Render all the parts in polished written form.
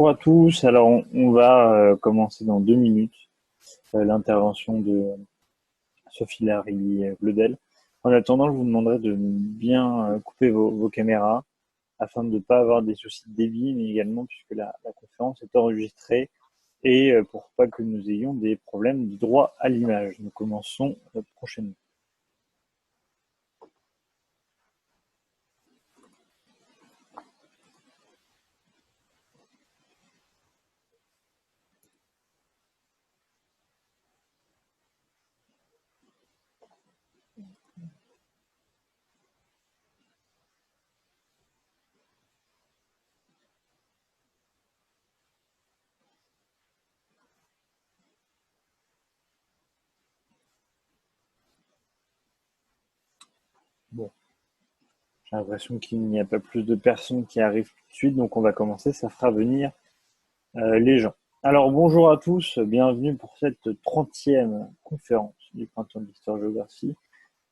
Bonjour à tous. Alors, on va commencer dans 2 minutes l'intervention de Sophie Larry Glodel. En attendant, je vous demanderai de bien couper vos caméras afin de ne pas avoir des soucis de débit, mais également puisque la conférence est enregistrée et pour pas que nous ayons des problèmes de droit à l'image. Nous commençons prochainement. Bon, j'ai l'impression qu'il n'y a pas plus de personnes qui arrivent tout de suite, donc on va commencer. Ça fera venir les gens. Alors bonjour à tous, bienvenue pour cette 30e conférence du Printemps de l'Histoire-Géographie.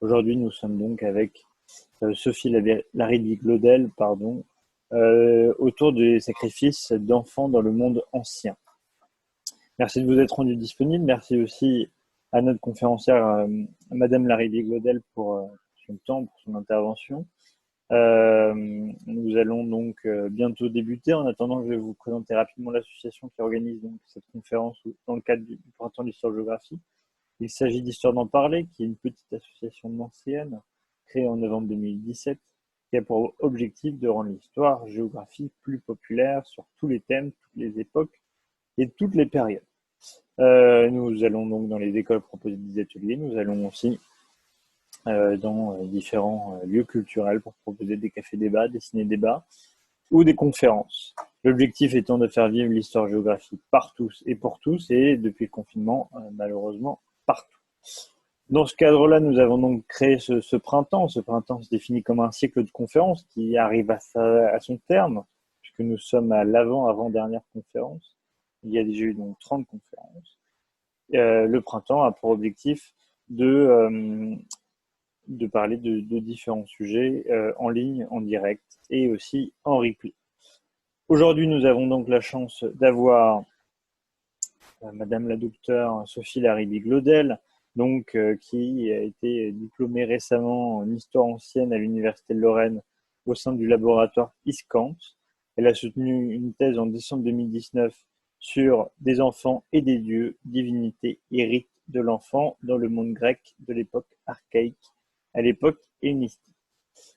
Aujourd'hui, nous sommes donc avec Sophie Larry-Glodel, autour des sacrifices d'enfants dans le monde ancien. Merci de vous être rendu disponible. Merci aussi à notre conférencière, Madame Larry-Glodel, pour son temps, pour son intervention. Nous allons donc bientôt débuter. En attendant, je vais vous présenter rapidement l'association qui organise donc cette conférence dans le cadre du Printemps de l'Histoire-Géographie. Il s'agit d'Histoire d'en parler, qui est une petite association nancéenne créée en novembre 2017, qui a pour objectif de rendre l'histoire-géographie plus populaire sur tous les thèmes, toutes les époques et toutes les périodes. Nous allons donc dans les écoles proposer des ateliers. Nous allons aussi dans différents lieux culturels pour proposer des cafés-débats, des ciné-débats ou des conférences. L'objectif étant de faire vivre l'histoire-géographie par tous et pour tous, et depuis le confinement, malheureusement, partout. Dans ce cadre-là, nous avons donc créé ce printemps. Ce printemps se définit comme un cycle de conférences qui arrive à son terme, puisque nous sommes à l'avant-dernière conférence. Il y a déjà eu donc 30 conférences. Le printemps a pour objectif de parler de différents sujets en ligne, en direct et aussi en replay. Aujourd'hui, nous avons donc la chance d'avoir Madame la docteure Sophie Larry-Glodel, qui a été diplômée récemment en histoire ancienne à l'Université de Lorraine au sein du laboratoire ISCANT. Elle a soutenu une thèse en décembre 2019 sur des enfants et des dieux, divinités et rites de l'enfant dans le monde grec de l'époque archaïque à l'époque hellénistique.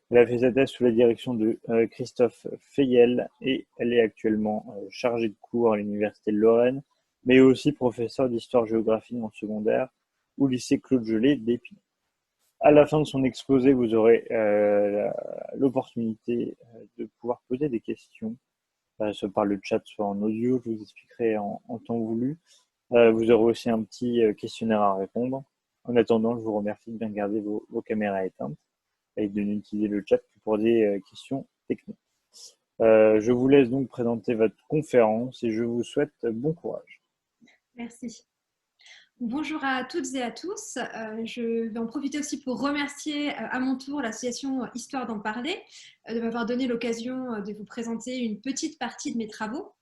Elle a fait sa thèse sous la direction de Christophe Feyel et elle est actuellement chargée de cours à l'Université de Lorraine, mais aussi professeure d'histoire-géographie en secondaire au lycée Claude Gelée d'Épinay. À la fin de son exposé, vous aurez l'opportunité de pouvoir poser des questions, soit par le chat, soit en audio, je vous expliquerai en temps voulu. Vous aurez aussi un petit questionnaire à répondre. En attendant, je vous remercie de bien garder vos caméras éteintes et de n'utiliser le chat que pour des questions techniques. Je vous laisse donc présenter votre conférence et je vous souhaite bon courage. Merci. Bonjour à toutes et à tous. Je vais en profiter aussi pour remercier à mon tour l'association Histoire d'en parler de m'avoir donné l'occasion de vous présenter une petite partie de mes travaux.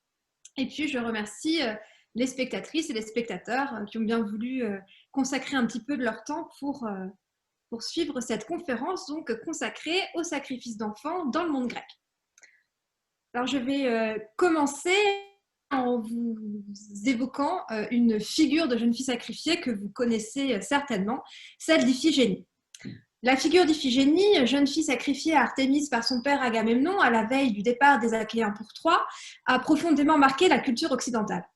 Et puis, je remercie les spectatrices et les spectateurs qui ont bien voulu consacrer un petit peu de leur temps pour suivre cette conférence donc consacrée au sacrifice d'enfants dans le monde grec. Alors, je vais commencer en vous évoquant une figure de jeune fille sacrifiée que vous connaissez certainement, celle d'Iphigénie. La figure d'Iphigénie, jeune fille sacrifiée à Artémis par son père Agamemnon à la veille du départ des Achéens pour Troie, a profondément marqué la culture occidentale.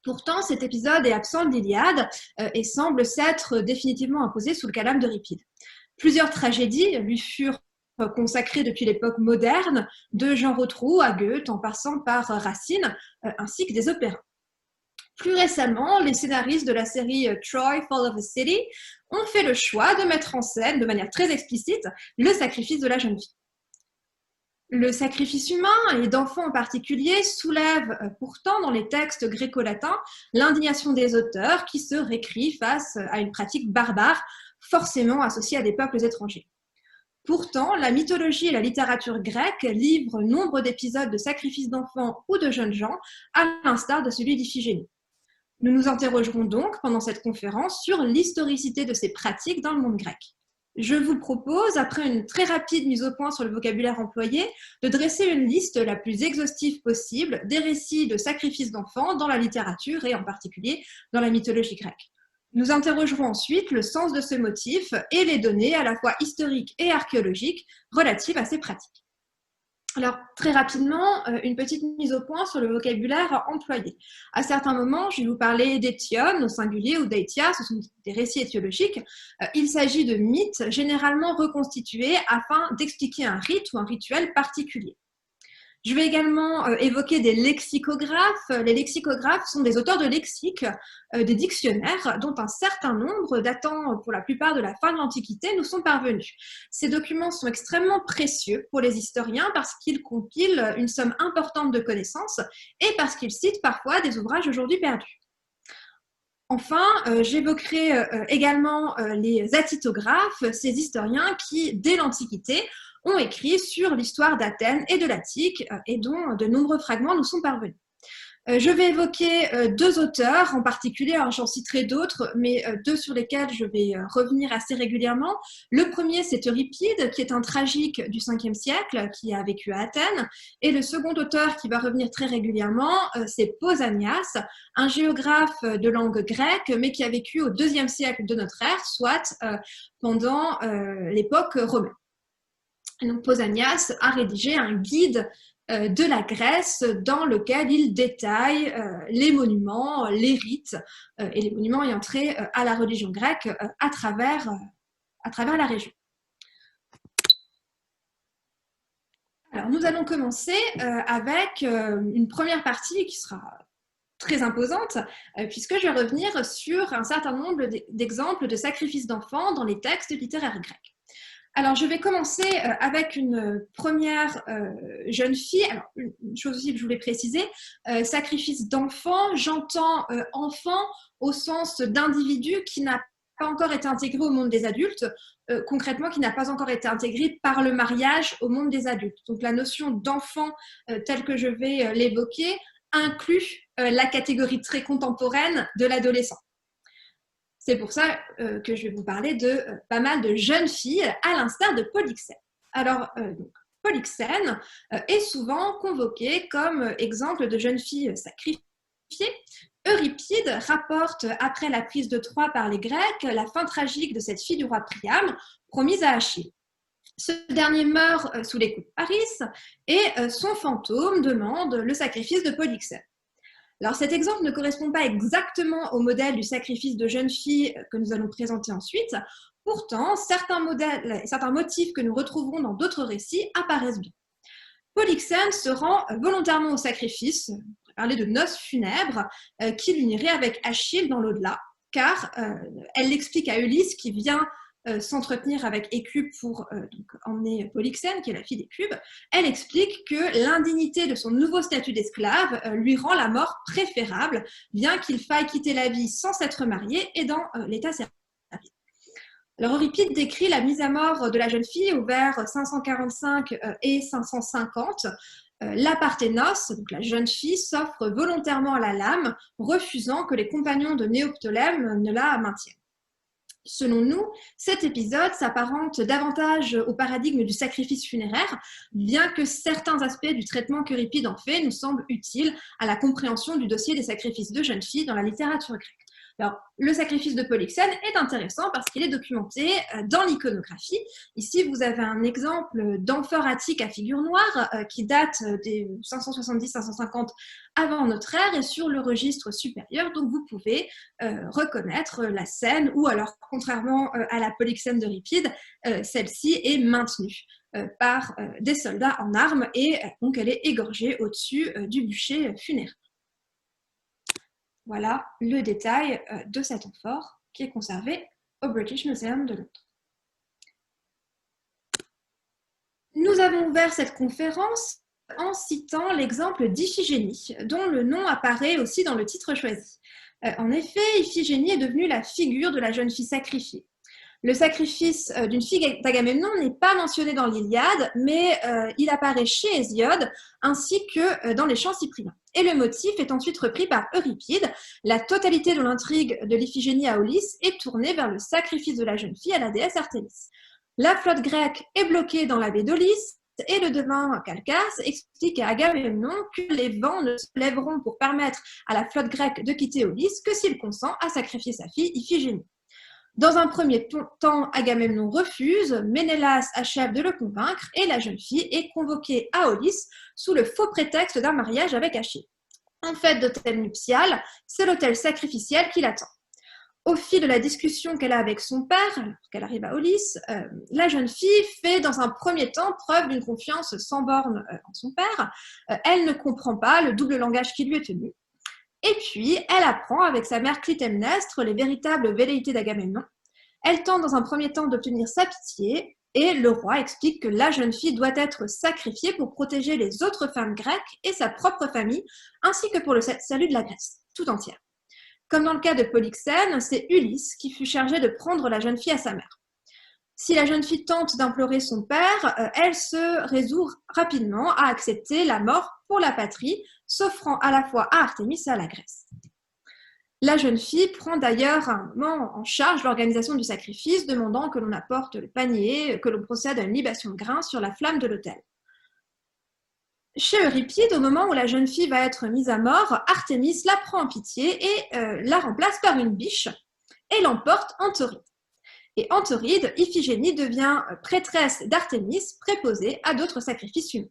Pourtant, cet épisode est absent de l'Iliade et semble s'être définitivement imposé sous le calame d'Euripide. Plusieurs tragédies lui furent consacrées depuis l'époque moderne, de Jean Rotrou à Goethe, en passant par Racine, ainsi que des opéras. Plus récemment, les scénaristes de la série Troy Fall of a City ont fait le choix de mettre en scène, de manière très explicite, le sacrifice de la jeune fille. Le sacrifice humain, et d'enfants en particulier, soulève pourtant dans les textes gréco-latins l'indignation des auteurs qui se récrient face à une pratique barbare forcément associée à des peuples étrangers. Pourtant, la mythologie et la littérature grecque livrent nombre d'épisodes de sacrifices d'enfants ou de jeunes gens, à l'instar de celui d'Iphigénie. Nous nous interrogerons donc pendant cette conférence sur l'historicité de ces pratiques dans le monde grec. Je vous propose, après une très rapide mise au point sur le vocabulaire employé, de dresser une liste la plus exhaustive possible des récits de sacrifices d'enfants dans la littérature et en particulier dans la mythologie grecque. Nous interrogerons ensuite le sens de ce motif et les données à la fois historiques et archéologiques relatives à ces pratiques. Alors, très rapidement, une petite mise au point sur le vocabulaire employé. À certains moments, je vais vous parler d'étione au singulier ou d'eitia, ce sont des récits étiologiques. Il s'agit de mythes généralement reconstitués afin d'expliquer un rite ou un rituel particulier. Je vais également évoquer des lexicographes. Les lexicographes sont des auteurs de lexiques, des dictionnaires, dont un certain nombre, datant pour la plupart de la fin de l'Antiquité, nous sont parvenus. Ces documents sont extrêmement précieux pour les historiens parce qu'ils compilent une somme importante de connaissances et parce qu'ils citent parfois des ouvrages aujourd'hui perdus. Enfin, j'évoquerai également les atitographes, ces historiens qui, dès l'Antiquité, ont écrit sur l'histoire d'Athènes et de l'Attique et dont de nombreux fragments nous sont parvenus. Je vais évoquer deux auteurs en particulier, alors j'en citerai d'autres, mais deux sur lesquels je vais revenir assez régulièrement. Le premier, c'est Euripide, qui est un tragique du 5e siècle, qui a vécu à Athènes. Et le second auteur qui va revenir très régulièrement, c'est Pausanias, un géographe de langue grecque, mais qui a vécu au 2e siècle de notre ère, soit pendant l'époque romaine. Et donc Pausanias a rédigé un guide de la Grèce dans lequel il détaille les monuments, les rites et les monuments ayant trait à la religion grecque à travers la région. Alors nous allons commencer avec une première partie qui sera très imposante, puisque je vais revenir sur un certain nombre d'exemples de sacrifices d'enfants dans les textes littéraires grecs. Alors, je vais commencer avec une première jeune fille. Alors, une chose aussi que je voulais préciser, sacrifice d'enfant, j'entends enfant au sens d'individu qui n'a pas encore été intégré au monde des adultes, concrètement qui n'a pas encore été intégré par le mariage au monde des adultes. Donc, la notion d'enfant telle que je vais l'évoquer inclut la catégorie très contemporaine de l'adolescent. C'est pour ça que je vais vous parler de pas mal de jeunes filles, à l'instar de Polyxène. Alors, Polyxène est souvent convoquée comme exemple de jeune fille sacrifiée. Euripide rapporte, après la prise de Troie par les Grecs, la fin tragique de cette fille du roi Priam, promise à Achille. Ce dernier meurt sous les coups de Paris et son fantôme demande le sacrifice de Polyxène. Alors cet exemple ne correspond pas exactement au modèle du sacrifice de jeunes filles que nous allons présenter ensuite. Pourtant, certains motifs que nous retrouverons dans d'autres récits apparaissent bien. Polyxène se rend volontairement au sacrifice, on va parler de noces funèbres, qui l'unirait avec Achille dans l'au-delà, car elle l'explique à Ulysse qui vient s'entretenir avec Écube pour donc emmener Polyxène, qui est la fille d'Écube. Elle explique que l'indignité de son nouveau statut d'esclave lui rend la mort préférable, bien qu'il faille quitter la vie sans s'être marié et dans l'état servile. Alors Euripide décrit la mise à mort de la jeune fille au vers 545 et 550. La Parthénos, donc la jeune fille, s'offre volontairement à la lame, refusant que les compagnons de Néoptolème ne la maintiennent. Selon nous, cet épisode s'apparente davantage au paradigme du sacrifice funéraire, bien que certains aspects du traitement qu'Euripide en fait nous semblent utiles à la compréhension du dossier des sacrifices de jeunes filles dans la littérature grecque. Alors, le sacrifice de Polyxène est intéressant parce qu'il est documenté dans l'iconographie. Ici, vous avez un exemple d'amphore attique à figure noire qui date des 570-550 avant notre ère et sur le registre supérieur. Donc, vous pouvez reconnaître la scène ou alors, contrairement à la Polyxène d'Euripide, celle-ci est maintenue par des soldats en armes et donc elle est égorgée au-dessus du bûcher funéraire. Voilà le détail de cet amphore qui est conservé au British Museum de Londres. Nous avons ouvert cette conférence en citant l'exemple d'Iphigénie, dont le nom apparaît aussi dans le titre choisi. En effet, Iphigénie est devenue la figure de la jeune fille sacrifiée. Le sacrifice d'une fille d'Agamemnon n'est pas mentionné dans l'Iliade, mais il apparaît chez Hésiode ainsi que dans les chants cypriens. Et le motif est ensuite repris par Euripide. La totalité de l'intrigue de l'Iphigénie à Aulis est tournée vers le sacrifice de la jeune fille à la déesse Artémis. La flotte grecque est bloquée dans la baie d'Aulis et le devin Calchas explique à Agamemnon que les vents ne se lèveront pour permettre à la flotte grecque de quitter Aulis que s'il consent à sacrifier sa fille Iphigénie. Dans un premier temps, Agamemnon refuse, Ménélas achève de le convaincre et la jeune fille est convoquée à Aulis sous le faux prétexte d'un mariage avec Achille. En fait d'autel nuptial, c'est l'autel sacrificiel qui l'attend. Au fil de la discussion qu'elle a avec son père, alors qu'elle arrive à Aulis, la jeune fille fait dans un premier temps preuve d'une confiance sans borne en son père. Elle ne comprend pas le double langage qui lui est tenu. Et puis, elle apprend avec sa mère Clytemnestre les véritables velléités d'Agamemnon. Elle tente dans un premier temps d'obtenir sa pitié et le roi explique que la jeune fille doit être sacrifiée pour protéger les autres femmes grecques et sa propre famille, ainsi que pour le salut de la Grèce tout entière. Comme dans le cas de Polyxène, c'est Ulysse qui fut chargé de prendre la jeune fille à sa mère. Si la jeune fille tente d'implorer son père, elle se résout rapidement à accepter la mort pour la patrie, s'offrant à la fois à Artémis et à la Grèce. La jeune fille prend d'ailleurs un moment en charge l'organisation du sacrifice, demandant que l'on apporte le panier, que l'on procède à une libation de grains sur la flamme de l'autel. Chez Euripide, au moment où la jeune fille va être mise à mort, Artémis la prend en pitié et la remplace par une biche et l'emporte en Tauride. Et en Tauride, Iphigénie devient prêtresse d'Artémis, préposée à d'autres sacrifices humains.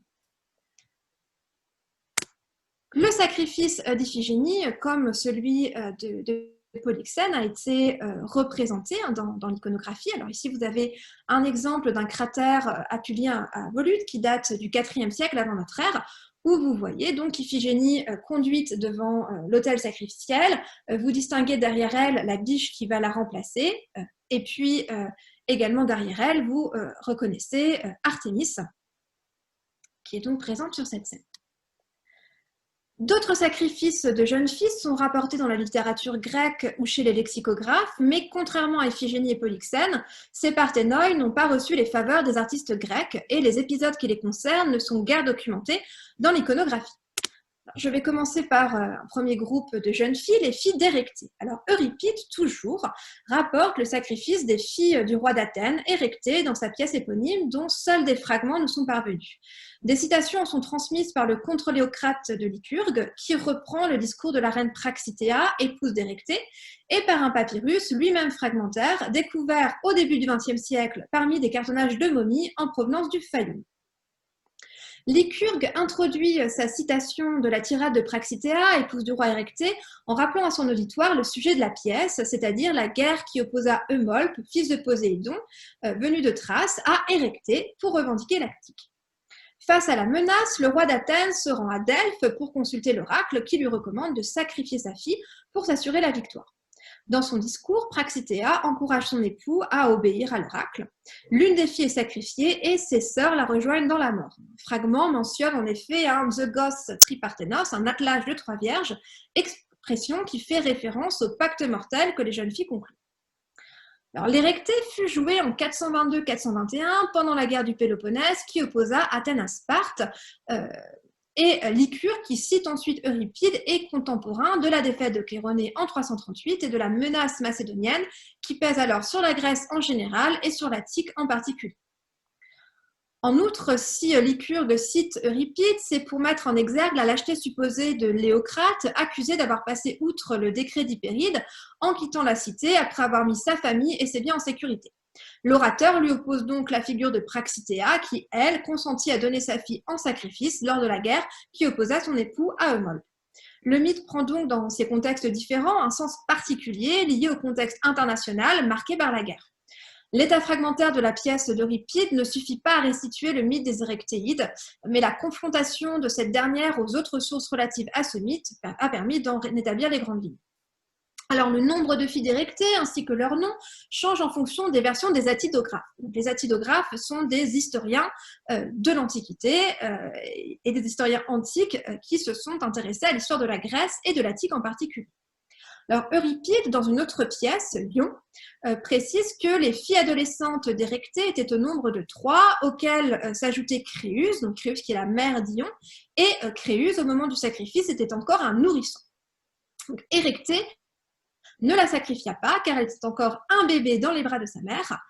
Le sacrifice d'Iphigénie, comme celui de Polyxène, a été représenté dans l'iconographie. Alors ici, vous avez un exemple d'un cratère apulien à Volute qui date du IVe siècle avant notre ère, où vous voyez donc Iphigénie conduite devant l'autel sacrificiel. Vous distinguez derrière elle la biche qui va la remplacer, et puis également derrière elle, vous reconnaissez Artémis, qui est donc présente sur cette scène. D'autres sacrifices de jeunes filles sont rapportés dans la littérature grecque ou chez les lexicographes, mais contrairement à Iphigénie et Polyxène, ces parthénoi n'ont pas reçu les faveurs des artistes grecs et les épisodes qui les concernent ne sont guère documentés dans l'iconographie. Je vais commencer par un premier groupe de jeunes filles, les filles d'Érectée. Alors Euripide, toujours, rapporte le sacrifice des filles du roi d'Athènes, Érectée, dans sa pièce éponyme, dont seuls des fragments nous sont parvenus. Des citations sont transmises par le contre-Léocrate de Lycurgue, qui reprend le discours de la reine Praxitéa, épouse d'Érectée, et par un papyrus, lui-même fragmentaire, découvert au début du XXe siècle parmi des cartonnages de momies en provenance du Fayoum. Lycurgue introduit sa citation de la tirade de Praxitéa, épouse du roi Érectée, en rappelant à son auditoire le sujet de la pièce, c'est-à-dire la guerre qui opposa Eumolpe, fils de Poséidon, venu de Thrace, à Érectée pour revendiquer l'Attique. Face à la menace, le roi d'Athènes se rend à Delphes pour consulter l'oracle qui lui recommande de sacrifier sa fille pour s'assurer la victoire. Dans son discours, Praxitéa encourage son époux à obéir à l'oracle. L'une des filles est sacrifiée et ses sœurs la rejoignent dans la mort. Le fragment mentionne en effet un Zeugos triparthenos, un attelage de 3 vierges, expression qui fait référence au pacte mortel que les jeunes filles concluent. L'Érectée fut jouée en 422-421 pendant la guerre du Péloponnèse qui opposa Athènes à Sparte. Et Lycurgue, qui cite ensuite Euripide, est contemporain de la défaite de Chéronée en 338 et de la menace macédonienne qui pèse alors sur la Grèce en général et sur l'Attique en particulier. En outre, si Lycurgue cite Euripide, c'est pour mettre en exergue la lâcheté supposée de Léocrate, accusé d'avoir passé outre le décret d'Hypéride en quittant la cité après avoir mis sa famille et ses biens en sécurité. L'orateur lui oppose donc la figure de Praxitéa qui, elle, consentit à donner sa fille en sacrifice lors de la guerre qui opposa son époux à Eumolpe. Le mythe prend donc dans ces contextes différents un sens particulier lié au contexte international marqué par la guerre. L'état fragmentaire de la pièce d'Euripide ne suffit pas à restituer le mythe des Érectéides, mais la confrontation de cette dernière aux autres sources relatives à ce mythe a permis d'en établir les grandes lignes. Alors, le nombre de filles d'Érectée ainsi que leur nom change en fonction des versions des attidographes. Donc, les attidographes sont des historiens de l'Antiquité et des historiens antiques qui se sont intéressés à l'histoire de la Grèce et de l'Attique en particulier. Alors, Euripide, dans une autre pièce, Lion, précise que les filles adolescentes d'Érectée étaient au nombre de 3, auxquelles s'ajoutait Créuse, donc Créuse qui est la mère d'Ion, et Créuse, au moment du sacrifice, était encore un nourrisson. Donc, Érectée ne la sacrifia pas car elle était encore un bébé dans les bras de sa mère.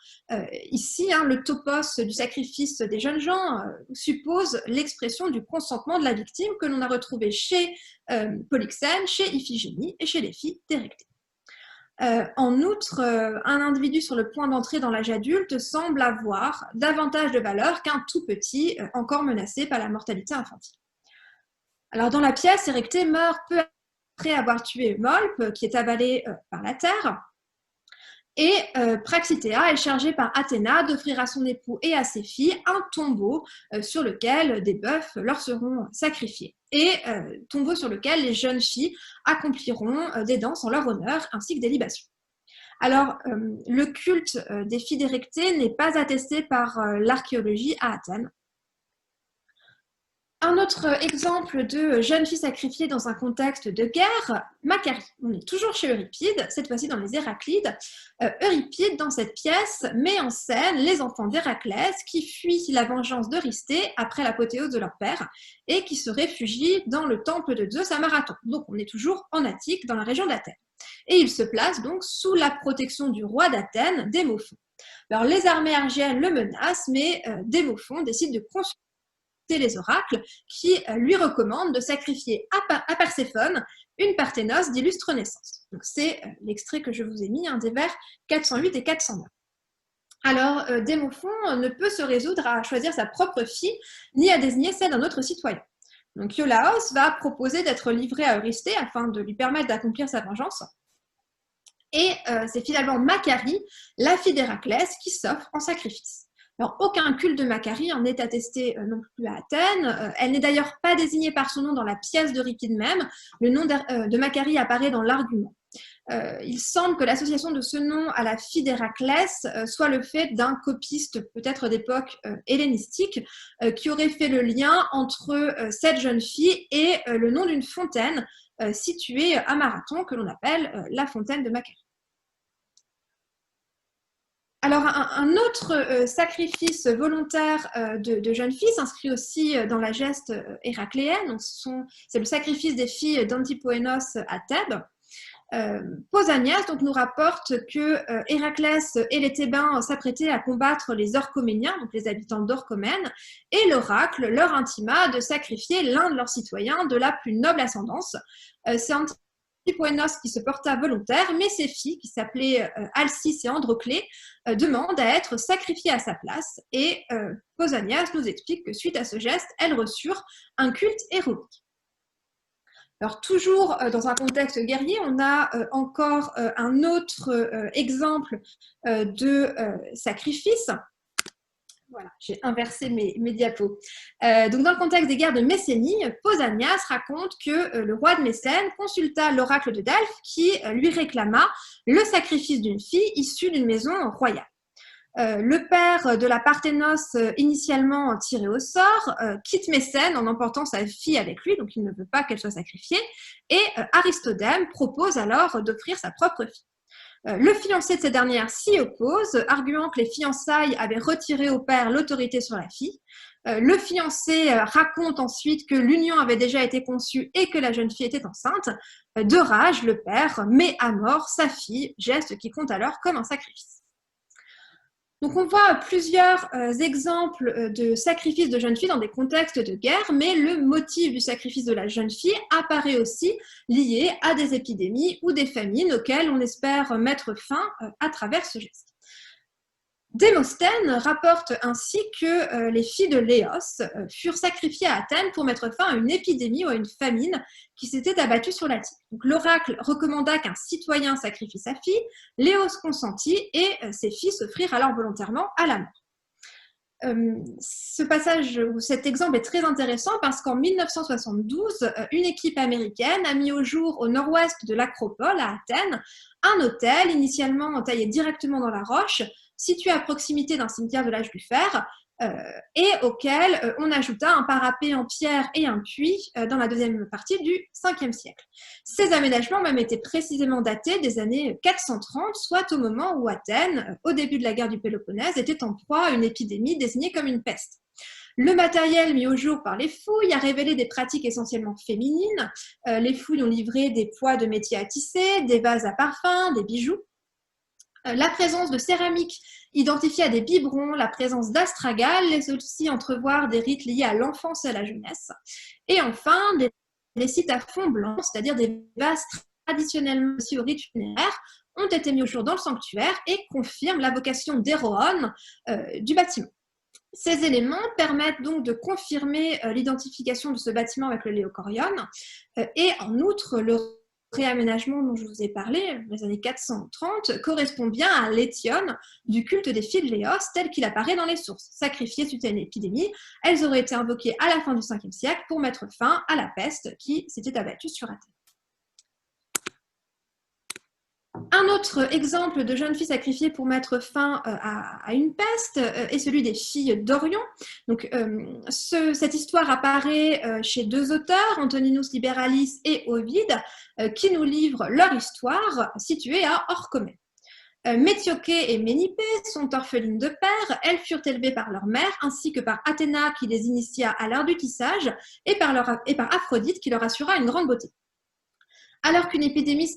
Ici, le topos du sacrifice des jeunes gens suppose l'expression du consentement de la victime que l'on a retrouvé chez Polyxène, chez Iphigénie et chez les filles d'Érectée. En outre, un individu sur le point d'entrer dans l'âge adulte semble avoir davantage de valeur qu'un tout petit encore menacé par la mortalité infantile. Alors dans la pièce, Érectée meurt peu après avoir tué Eumolpe, qui est avalé par la terre, et Praxithéa est chargée par Athéna d'offrir à son époux et à ses filles un tombeau sur lequel des bœufs leur seront sacrifiés, et tombeau sur lequel les jeunes filles accompliront des danses en leur honneur, ainsi que des libations. Alors, le culte des filles d'Érectée n'est pas attesté par l'archéologie à Athènes. Un autre exemple de jeune fille sacrifiée dans un contexte de guerre, Macarie. On est toujours chez Euripide, cette fois-ci dans les Héraclides. Euripide, dans cette pièce, met en scène les enfants d'Héraclès qui fuient la vengeance d'Eurysthée après l'apothéose de leur père et qui se réfugient dans le temple de Zeus à Marathon. Donc on est toujours en Attique, dans la région d'Athènes. Et ils se placent donc sous la protection du roi d'Athènes, Démophon. Alors les armées argiennes le menacent, mais Démophon décide de consulter les oracles qui lui recommandent de sacrifier à Perséphone une parthénos d'illustre naissance. Donc c'est l'extrait que je vous ai mis, des vers 408 et 409. Alors Démophon ne peut se résoudre à choisir sa propre fille ni à désigner celle d'un autre citoyen. Donc Iolaos va proposer d'être livré à Eurysthée afin de lui permettre d'accomplir sa vengeance. Et c'est finalement Macarie, la fille d'Héraclès, qui s'offre en sacrifice. Alors, aucun culte de Macarie n'est attesté non plus à Athènes. Elle n'est d'ailleurs pas désignée par son nom dans la pièce d'Euripide même. Le nom de Macarie apparaît dans l'argument. Il semble que l'association de ce nom à la fille d'Héraclès soit le fait d'un copiste, peut-être d'époque hellénistique, qui aurait fait le lien entre cette jeune fille et le nom d'une fontaine située à Marathon, que l'on appelle la fontaine de Macarie. Alors, un autre sacrifice volontaire de jeunes filles s'inscrit aussi dans la geste héracléenne. C'est le sacrifice des filles d'Antipoénos à Thèbes. Pausanias nous rapporte que Héraclès et les Thébains s'apprêtaient à combattre les Orchoméniens, donc les habitants d'Orchomène, et l'oracle leur intima de sacrifier l'un de leurs citoyens de la plus noble ascendance. C'est Antipoénos qui se porta volontaire, mais ses filles, qui s'appelaient Alcis et Androclé, demandent à être sacrifiées à sa place, et Pausanias nous explique que suite à ce geste, elles reçurent un culte héroïque. Alors toujours dans un contexte guerrier, on a encore un autre exemple de sacrifice. Voilà, j'ai inversé mes diapos. Donc dans le contexte des guerres de Messénie, Pausanias raconte que le roi de Mécène consulta l'oracle de Delphes qui lui réclama le sacrifice d'une fille issue d'une maison royale. Le père de la parthénos initialement tiré au sort quitte Mécène en emportant sa fille avec lui, donc il ne veut pas qu'elle soit sacrifiée, et Aristodème propose alors d'offrir sa propre fille. Le fiancé de cette dernière s'y oppose, arguant que les fiançailles avaient retiré au père l'autorité sur la fille. Le fiancé raconte ensuite que l'union avait déjà été conçue et que la jeune fille était enceinte. De rage, le père met à mort sa fille, geste qui compte alors comme un sacrifice. Donc on voit plusieurs exemples de sacrifices de jeunes filles dans des contextes de guerre, mais le motif du sacrifice de la jeune fille apparaît aussi lié à des épidémies ou des famines auxquelles on espère mettre fin à travers ce geste. Démosthène rapporte ainsi que les filles de Léos furent sacrifiées à Athènes pour mettre fin à une épidémie ou à une famine qui s'était abattue sur l'Attique. Donc l'oracle recommanda qu'un citoyen sacrifie sa fille, Léos consentit et ses filles s'offrirent alors volontairement à la mort. Ce passage ou cet exemple est très intéressant parce qu'en 1972, une équipe américaine a mis au jour au nord-ouest de l'Acropole à Athènes un autel initialement taillé directement dans la roche, situé à proximité d'un cimetière de l'âge du fer, et auquel on ajouta un parapet en pierre et un puits dans la deuxième partie du 5e siècle. Ces aménagements ont même été précisément datés des années 430, soit au moment où Athènes, au début de la guerre du Péloponnèse, était en proie à une épidémie désignée comme une peste. Le matériel mis au jour par les fouilles a révélé des pratiques essentiellement féminines. Les fouilles ont livré des poids de métier à tisser, des vases à parfum, des bijoux. La présence de céramique identifiée à des biberons, la présence d'astragales laisse aussi entrevoir des rites liés à l'enfance et à la jeunesse. Et enfin, des sites à fond blanc, c'est-à-dire des vases traditionnellement aussi au rite funéraire, ont été mis au jour dans le sanctuaire et confirment la vocation d'Héroïne du bâtiment. Ces éléments permettent donc de confirmer l'identification de ce bâtiment avec le Léocorion et en outre, le réaménagement dont je vous ai parlé, les années 430, correspond bien à l'étione du culte des filles de Léos tel qu'il apparaît dans les sources. Sacrifiées suite à une épidémie, elles auraient été invoquées à la fin du 5e siècle pour mettre fin à la peste qui s'était abattue sur Athènes. Un autre exemple de jeune fille sacrifiée pour mettre fin à une peste est celui des filles d'Orion. Donc, cette histoire apparaît chez deux auteurs, Antoninus Liberalis et Ovide, qui nous livrent leur histoire située à Orchomène. Méthioché et Ménippée sont orphelines de père. Elles furent élevées par leur mère ainsi que par Athéna qui les initia à l'art du tissage et par Aphrodite qui leur assura une grande beauté. Alors qu'une épidémie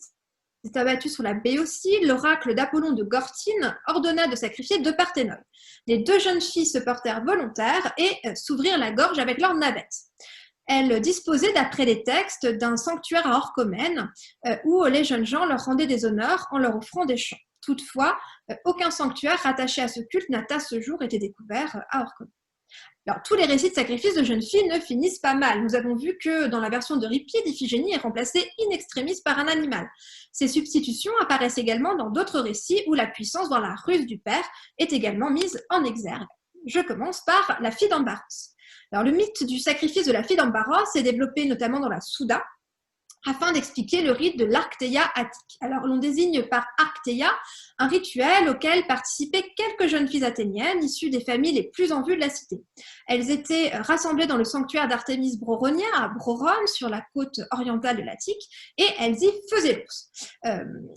s'est abattu sur la Béotie, l'oracle d'Apollon de Gortine ordonna de sacrifier deux parthénoïs. Les deux jeunes filles se portèrent volontaires et s'ouvrirent la gorge avec leurs navettes. Elles disposaient, d'après les textes, d'un sanctuaire à Orchomène où les jeunes gens leur rendaient des honneurs en leur offrant des chants. Toutefois, aucun sanctuaire rattaché à ce culte n'a à ce jour été découvert à Orchomène. Alors, tous les récits de sacrifices de jeunes filles ne finissent pas mal. Nous avons vu que dans la version d'Euripide, Iphigénie est remplacée in extremis par un animal. Ces substitutions apparaissent également dans d'autres récits où la puissance dans la ruse du père est également mise en exergue. Je commence par la fille d'Ambaros. Alors, le mythe du sacrifice de la fille d'Ambaros est développé notamment dans la Souda, afin d'expliquer le rite de l'Arctéia attique. Alors, l'on désigne par Arctéia un rituel auquel participaient quelques jeunes filles athéniennes issues des familles les plus en vue de la cité. Elles étaient rassemblées dans le sanctuaire d'Artémis Broronia à Brorone, sur la côte orientale de l'Attique, et elles y faisaient l'ours.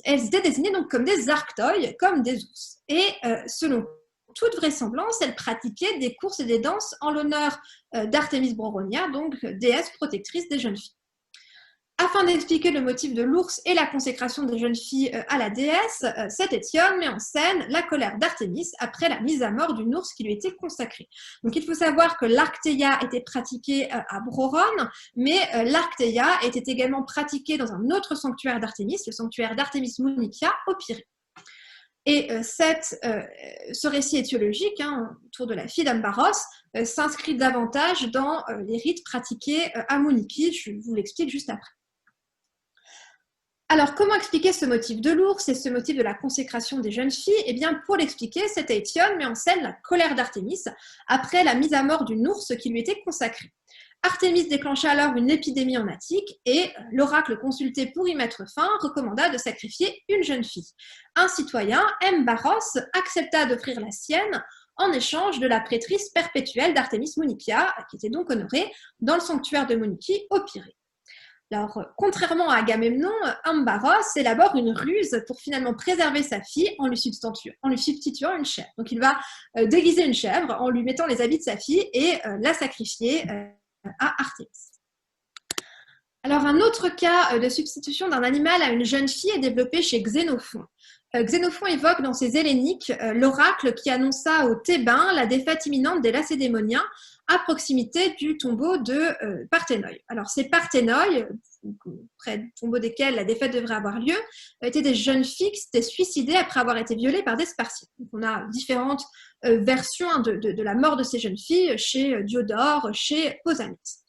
Elles étaient désignées donc comme des arctoi, comme des ours. Et selon toute vraisemblance, elles pratiquaient des courses et des danses en l'honneur d'Artémis Broronia, donc déesse protectrice des jeunes filles. Afin d'expliquer le motif de l'ours et la consécration des jeunes filles à la déesse, cet Étione met en scène la colère d'Artémis après la mise à mort d'une ours qui lui était consacrée. Donc il faut savoir que l'Arctéia était pratiquée à Brorone, mais l'Arctéia était également pratiquée dans un autre sanctuaire d'Artémis, le sanctuaire d'Artémis Munichia au Pirée. Et ce récit étiologique autour de la fille d'Ambaros s'inscrit davantage dans les rites pratiqués à Mouniki. Je vous l'explique juste après. Alors, comment expliquer ce motif de l'ours et ce motif de la consécration des jeunes filles? Eh bien, pour l'expliquer, cet Étione met en scène la colère d'Artémis après la mise à mort d'une ours qui lui était consacrée. Artémis déclencha alors une épidémie en Attique et l'oracle consulté pour y mettre fin recommanda de sacrifier une jeune fille. Un citoyen, Mbaros, accepta d'offrir la sienne en échange de la prêtrise perpétuelle d'Artémis Munichia, qui était donc honorée dans le sanctuaire de Mouniki au Pirée. Alors, contrairement à Agamemnon, Ambaros élabore une ruse pour finalement préserver sa fille en lui substituant une chèvre. Donc, il va déguiser une chèvre en lui mettant les habits de sa fille et la sacrifier à Artémis. Alors, un autre cas de substitution d'un animal à une jeune fille est développé chez Xénophon. Xénophon évoque dans ses Helléniques l'oracle qui annonça aux Thébains la défaite imminente des Lacédémoniens à proximité du tombeau de Parthénoi. Alors, ces Parthénoi, près du tombeau desquels la défaite devrait avoir lieu, étaient des jeunes filles qui s'étaient suicidées après avoir été violées par des Spartiates. Donc, on a différentes versions de la mort de ces jeunes filles chez Diodore, chez Pausanias.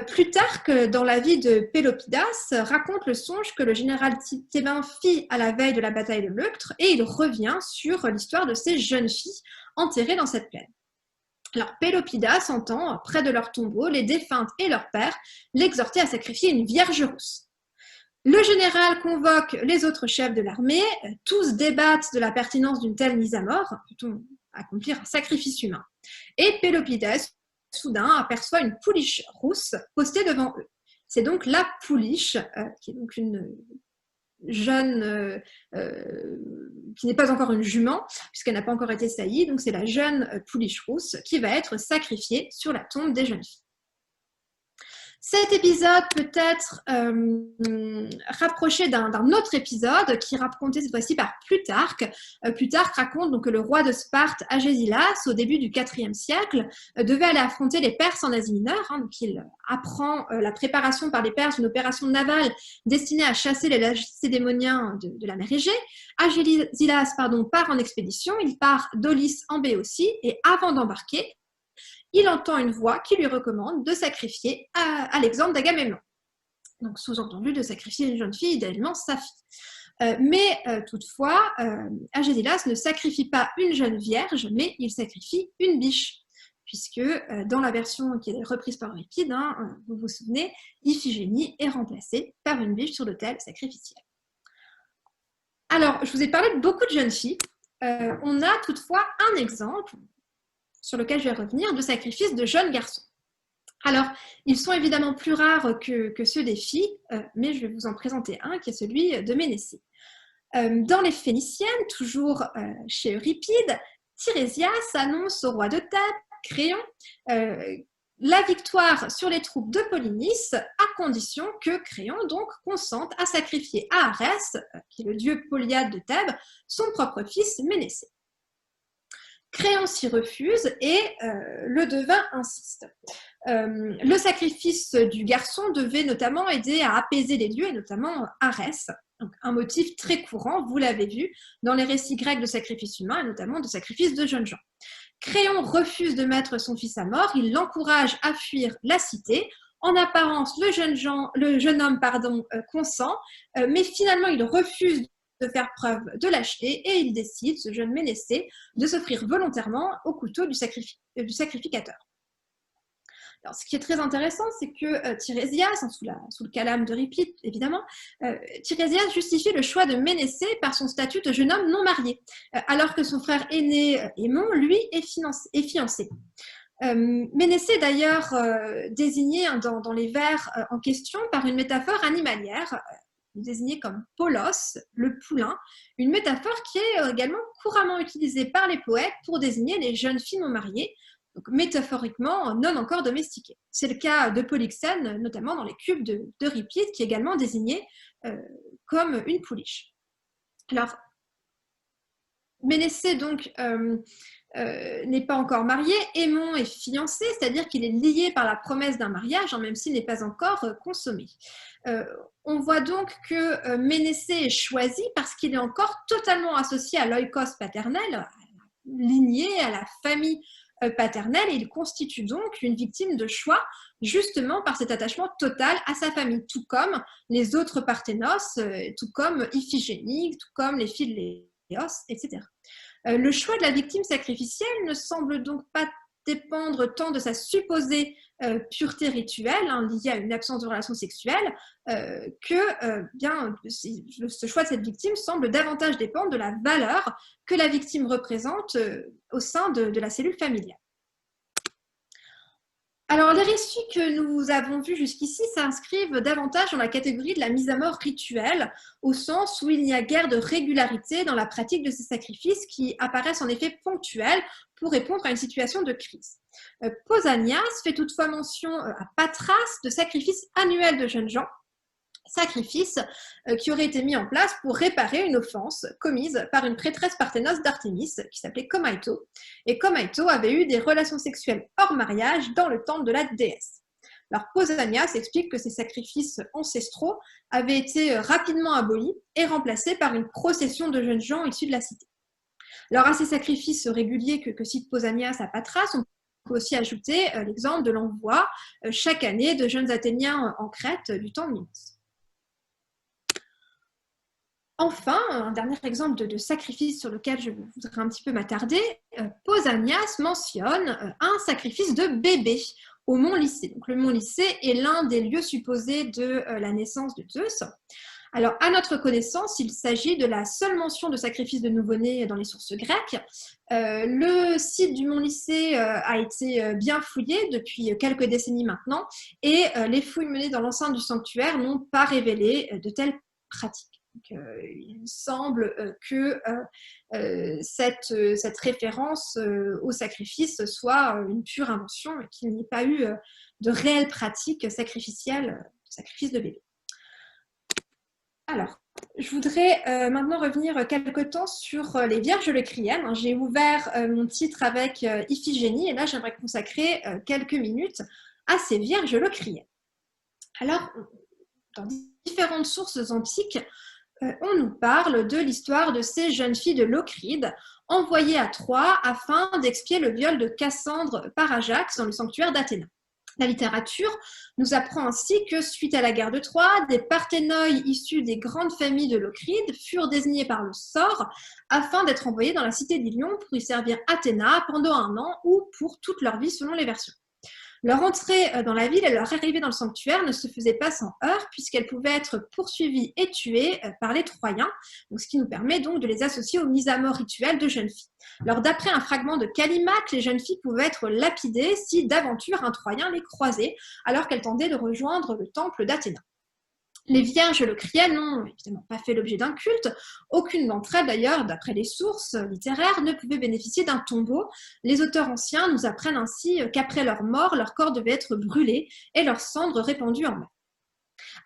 Plutarque, dans la vie de Pélopidas, raconte le songe que le général thébain fit à la veille de la bataille de Leuctre et il revient sur l'histoire de ces jeunes filles enterrées dans cette plaine. Alors, Pélopidas entend, près de leur tombeau, les défuntes et leur père l'exhorter à sacrifier une vierge rousse. Le général convoque les autres chefs de l'armée, tous débattent de la pertinence d'une telle mise à mort, peut-on accomplir un sacrifice humain. Et Pélopides, soudain, aperçoit une pouliche rousse postée devant eux. C'est donc la pouliche, qui est donc une jeune, qui n'est pas encore une jument, puisqu'elle n'a pas encore été saillie, donc c'est la jeune pouliche rousse qui va être sacrifiée sur la tombe des jeunes filles. Cet épisode peut être rapproché d'un autre épisode qui est raconté cette fois-ci par Plutarque. Plutarque raconte donc que le roi de Sparte, Agésilas, au début du IVe siècle, devait aller affronter les Perses en Asie mineure. Donc il apprend la préparation par les Perses d'une opération navale destinée à chasser les Lacédémoniens de la mer Égée. Agésilas part en expédition, il part d'Aulis en Béotie et avant d'embarquer, il entend une voix qui lui recommande de sacrifier Alexandre d'Agamemnon. Donc, sous-entendu, de sacrifier une jeune fille, idéalement sa fille. Mais toutefois, Agésilas ne sacrifie pas une jeune vierge, mais il sacrifie une biche. Puisque dans la version qui est reprise par Euripide, vous vous souvenez, Iphigénie est remplacée par une biche sur l'autel sacrificiel. Alors, je vous ai parlé de beaucoup de jeunes filles. On a toutefois un exemple sur lequel je vais revenir, de sacrifices de jeunes garçons. Alors, ils sont évidemment plus rares que ceux des filles, mais je vais vous en présenter un qui est celui de Ménécée. Dans les Phéniciennes, toujours chez Euripide, Tirésias annonce au roi de Thèbes, Créon, la victoire sur les troupes de Polynice, à condition que Créon donc consente à sacrifier à Arès, qui est le dieu Polyade de Thèbes, son propre fils Ménécée. Créon s'y refuse et le devin insiste. Le sacrifice du garçon devait notamment aider à apaiser les dieux, et notamment Arès, donc un motif très courant, vous l'avez vu, dans les récits grecs de sacrifice humain, et notamment de sacrifice de jeunes gens. Créon refuse de mettre son fils à mort, il l'encourage à fuir la cité. En apparence, le jeune homme consent, mais finalement il refuse de faire preuve de lâcheté et il décide, ce jeune Ménécée, de s'offrir volontairement au couteau du sacrificateur. Alors, ce qui est très intéressant, c'est que Tirésias, sous le calame d'Euripide évidemment, Tirésias justifie le choix de Ménécée par son statut de jeune homme non marié, alors que son frère aîné Aimon, lui, est fiancé. Ménécée est d'ailleurs désigné dans les vers en question par une métaphore animalière, désigné comme Polos, le poulain, une métaphore qui est également couramment utilisée par les poètes pour désigner les jeunes filles non mariées, donc métaphoriquement non encore domestiquées. C'est le cas de Polyxène, notamment dans les cubes d'Euripide, qui est également désigné comme une pouliche. Alors, Ménécée donc n'est pas encore marié, Aimon est fiancé, c'est-à-dire qu'il est lié par la promesse d'un mariage, même s'il n'est pas encore consommé. On voit donc que Ménécée est choisi parce qu'il est encore totalement associé à l'oikos paternel, à la lignée, à la famille paternelle, et il constitue donc une victime de choix, justement par cet attachement total à sa famille, tout comme les autres Parthénos, tout comme Iphigénie, tout comme les filles de Léos, etc. Le choix de la victime sacrificielle ne semble donc pas dépendre tant de sa supposée pureté rituelle, liée à une absence de relation sexuelle, que ce choix de cette victime semble davantage dépendre de la valeur que la victime représente au sein de la cellule familiale. Alors, les récits que nous avons vus jusqu'ici s'inscrivent davantage dans la catégorie de la mise à mort rituelle, au sens où il n'y a guère de régularité dans la pratique de ces sacrifices qui apparaissent en effet ponctuels pour répondre à une situation de crise. Pausanias fait toutefois mention à Patras de sacrifices annuels de jeunes gens, sacrifices qui auraient été mis en place pour réparer une offense commise par une prêtresse parthénos d'Artémis qui s'appelait Comaito. Et Comaito avait eu des relations sexuelles hors mariage dans le temple de la déesse. Alors Pausanias explique que ces sacrifices ancestraux avaient été rapidement abolis et remplacés par une procession de jeunes gens issus de la cité. Alors à ces sacrifices réguliers que cite Pausanias à Patras, on peut aussi ajouter l'exemple de l'envoi chaque année de jeunes Athéniens en Crète du temps de Minos. Enfin, un dernier exemple de sacrifice sur lequel je voudrais un petit peu m'attarder, Pausanias mentionne un sacrifice de bébé au mont Lycée. Donc, le mont Lycée est l'un des lieux supposés de la naissance de Zeus. Alors, à notre connaissance, il s'agit de la seule mention de sacrifice de nouveau-né dans les sources grecques. Le site du mont Lycée a été bien fouillé depuis quelques décennies maintenant, et les fouilles menées dans l'enceinte du sanctuaire n'ont pas révélé de telles pratiques. Donc, il semble que cette référence au sacrifice soit une pure invention et qu'il n'y ait pas eu de réelle pratique sacrificielle, sacrifice de bébé. Alors, je voudrais maintenant revenir quelque temps sur les Vierges locriennes. J'ai ouvert mon titre avec Iphigénie et là, j'aimerais consacrer quelques minutes à ces Vierges locriennes. Alors, dans différentes sources antiques, on nous parle de l'histoire de ces jeunes filles de Locride envoyées à Troie afin d'expier le viol de Cassandre par Ajax dans le sanctuaire d'Athéna. La littérature nous apprend ainsi que, suite à la guerre de Troie, des parthénoi issus des grandes familles de Locride furent désignés par le sort afin d'être envoyés dans la cité d'Ilion pour y servir Athéna pendant 1 an ou pour toute leur vie selon les versions. Leur entrée dans la ville et leur arrivée dans le sanctuaire ne se faisaient pas sans heurts puisqu'elles pouvaient être poursuivies et tuées par les Troyens, donc ce qui nous permet donc de les associer aux mises à mort rituelles de jeunes filles. Alors d'après un fragment de Callimaque, les jeunes filles pouvaient être lapidées si d'aventure un Troyen les croisait alors qu'elles tendaient de rejoindre le temple d'Athéna. Les Vierges locriennes n'ont évidemment pas fait l'objet d'un culte. Aucune d'entre elles, d'ailleurs, d'après les sources littéraires, ne pouvait bénéficier d'un tombeau. Les auteurs anciens nous apprennent ainsi qu'après leur mort, leur corps devait être brûlé et leurs cendres répandues en mer.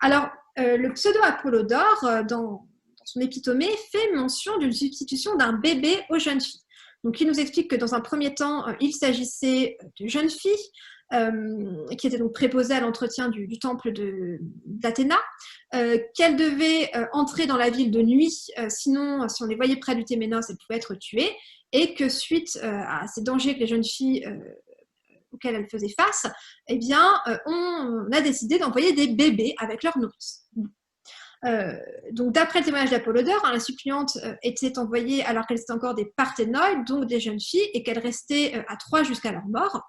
Alors, le pseudo-Apollodore, dans son Épitomée, fait mention d'une substitution d'un bébé aux jeunes filles. Donc, il nous explique que dans un premier temps, il s'agissait de jeunes filles, qui étaient donc préposées à l'entretien du temple d'Athéna, qu'elles devaient entrer dans la ville de nuit, sinon, si on les voyait près du Téménos, elles pouvaient être tuées, et que suite à ces dangers que les jeunes filles auxquels elles faisaient face, eh bien, on a décidé d'envoyer des bébés avec leur nourrice. Donc, d'après le témoignage d'Apollodore, la suppliante était envoyée alors qu'elles étaient encore des parthénoïdes, donc des jeunes filles, et qu'elles restaient à Troie jusqu'à leur mort.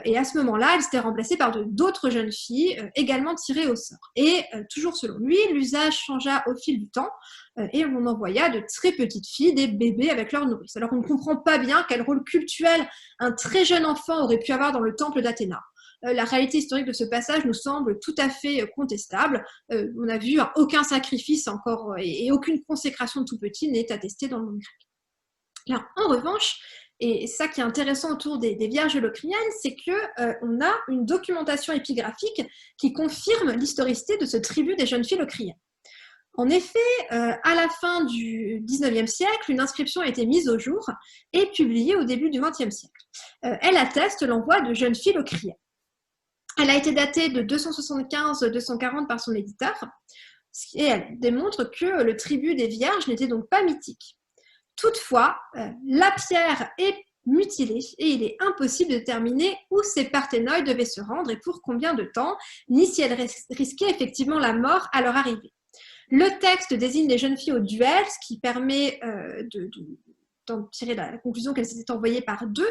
Et à ce moment-là, elles étaient remplacées par d'autres jeunes filles également tirées au sort. Et toujours selon lui, l'usage changea au fil du temps et on envoya de très petites filles, des bébés avec leur nourrice. Alors on ne comprend pas bien quel rôle cultuel un très jeune enfant aurait pu avoir dans le temple d'Athéna. La réalité historique de ce passage nous semble tout à fait contestable. On a vu aucun sacrifice encore et aucune consécration de tout petit n'est attestée dans le monde grec. Là, en revanche, et ça qui est intéressant autour des Vierges locriennes, c'est qu'on a une documentation épigraphique qui confirme l'historicité de ce tribut des jeunes filles locriennes. En effet, à la fin du XIXe siècle, une inscription a été mise au jour et publiée au début du XXe siècle. Elle atteste l'envoi de jeunes filles locriennes. Elle a été datée de 275-240 par son éditeur, et elle démontre que le tribut des Vierges n'était donc pas mythique. Toutefois, la pierre est mutilée et il est impossible de déterminer où ces parthénoïdes devaient se rendre et pour combien de temps, ni si elles risquaient effectivement la mort à leur arrivée. Le texte désigne les jeunes filles au duel, ce qui permet d'en tirer la conclusion qu'elles étaient envoyées par deux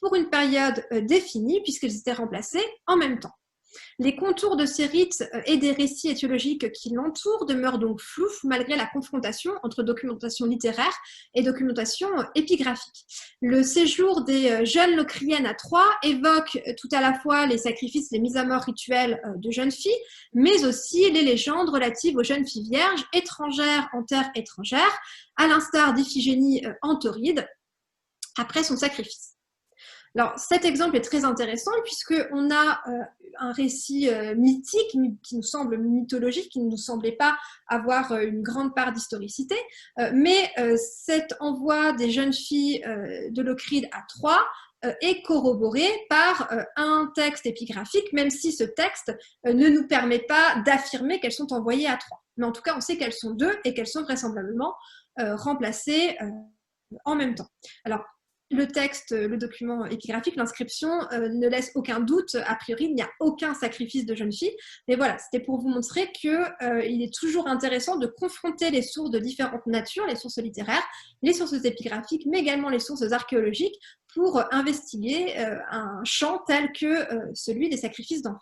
pour une période définie puisqu'elles étaient remplacées en même temps. Les contours de ces rites et des récits étiologiques qui l'entourent demeurent donc flous malgré la confrontation entre documentation littéraire et documentation épigraphique. Le séjour des jeunes locriennes à Troie évoque tout à la fois les sacrifices, les mises à mort rituelles de jeunes filles, mais aussi les légendes relatives aux jeunes filles vierges étrangères en terre étrangère, à l'instar d'Iphigénie en Tauride, après son sacrifice. Alors, cet exemple est très intéressant puisqu'on a un récit mythique qui nous semble mythologique, qui ne nous semblait pas avoir une grande part d'historicité, mais cet envoi des jeunes filles de Locride à Troie est corroboré par un texte épigraphique, même si ce texte ne nous permet pas d'affirmer qu'elles sont envoyées à Troie. Mais en tout cas, on sait qu'elles sont deux et qu'elles sont vraisemblablement remplacées en même temps. Alors, le texte, le document épigraphique, l'inscription ne laisse aucun doute. A priori, il n'y a aucun sacrifice de jeune fille. Mais voilà, c'était pour vous montrer qu'il est toujours intéressant de confronter les sources de différentes natures, les sources littéraires, les sources épigraphiques, mais également les sources archéologiques pour investiguer un champ tel que celui des sacrifices d'enfants.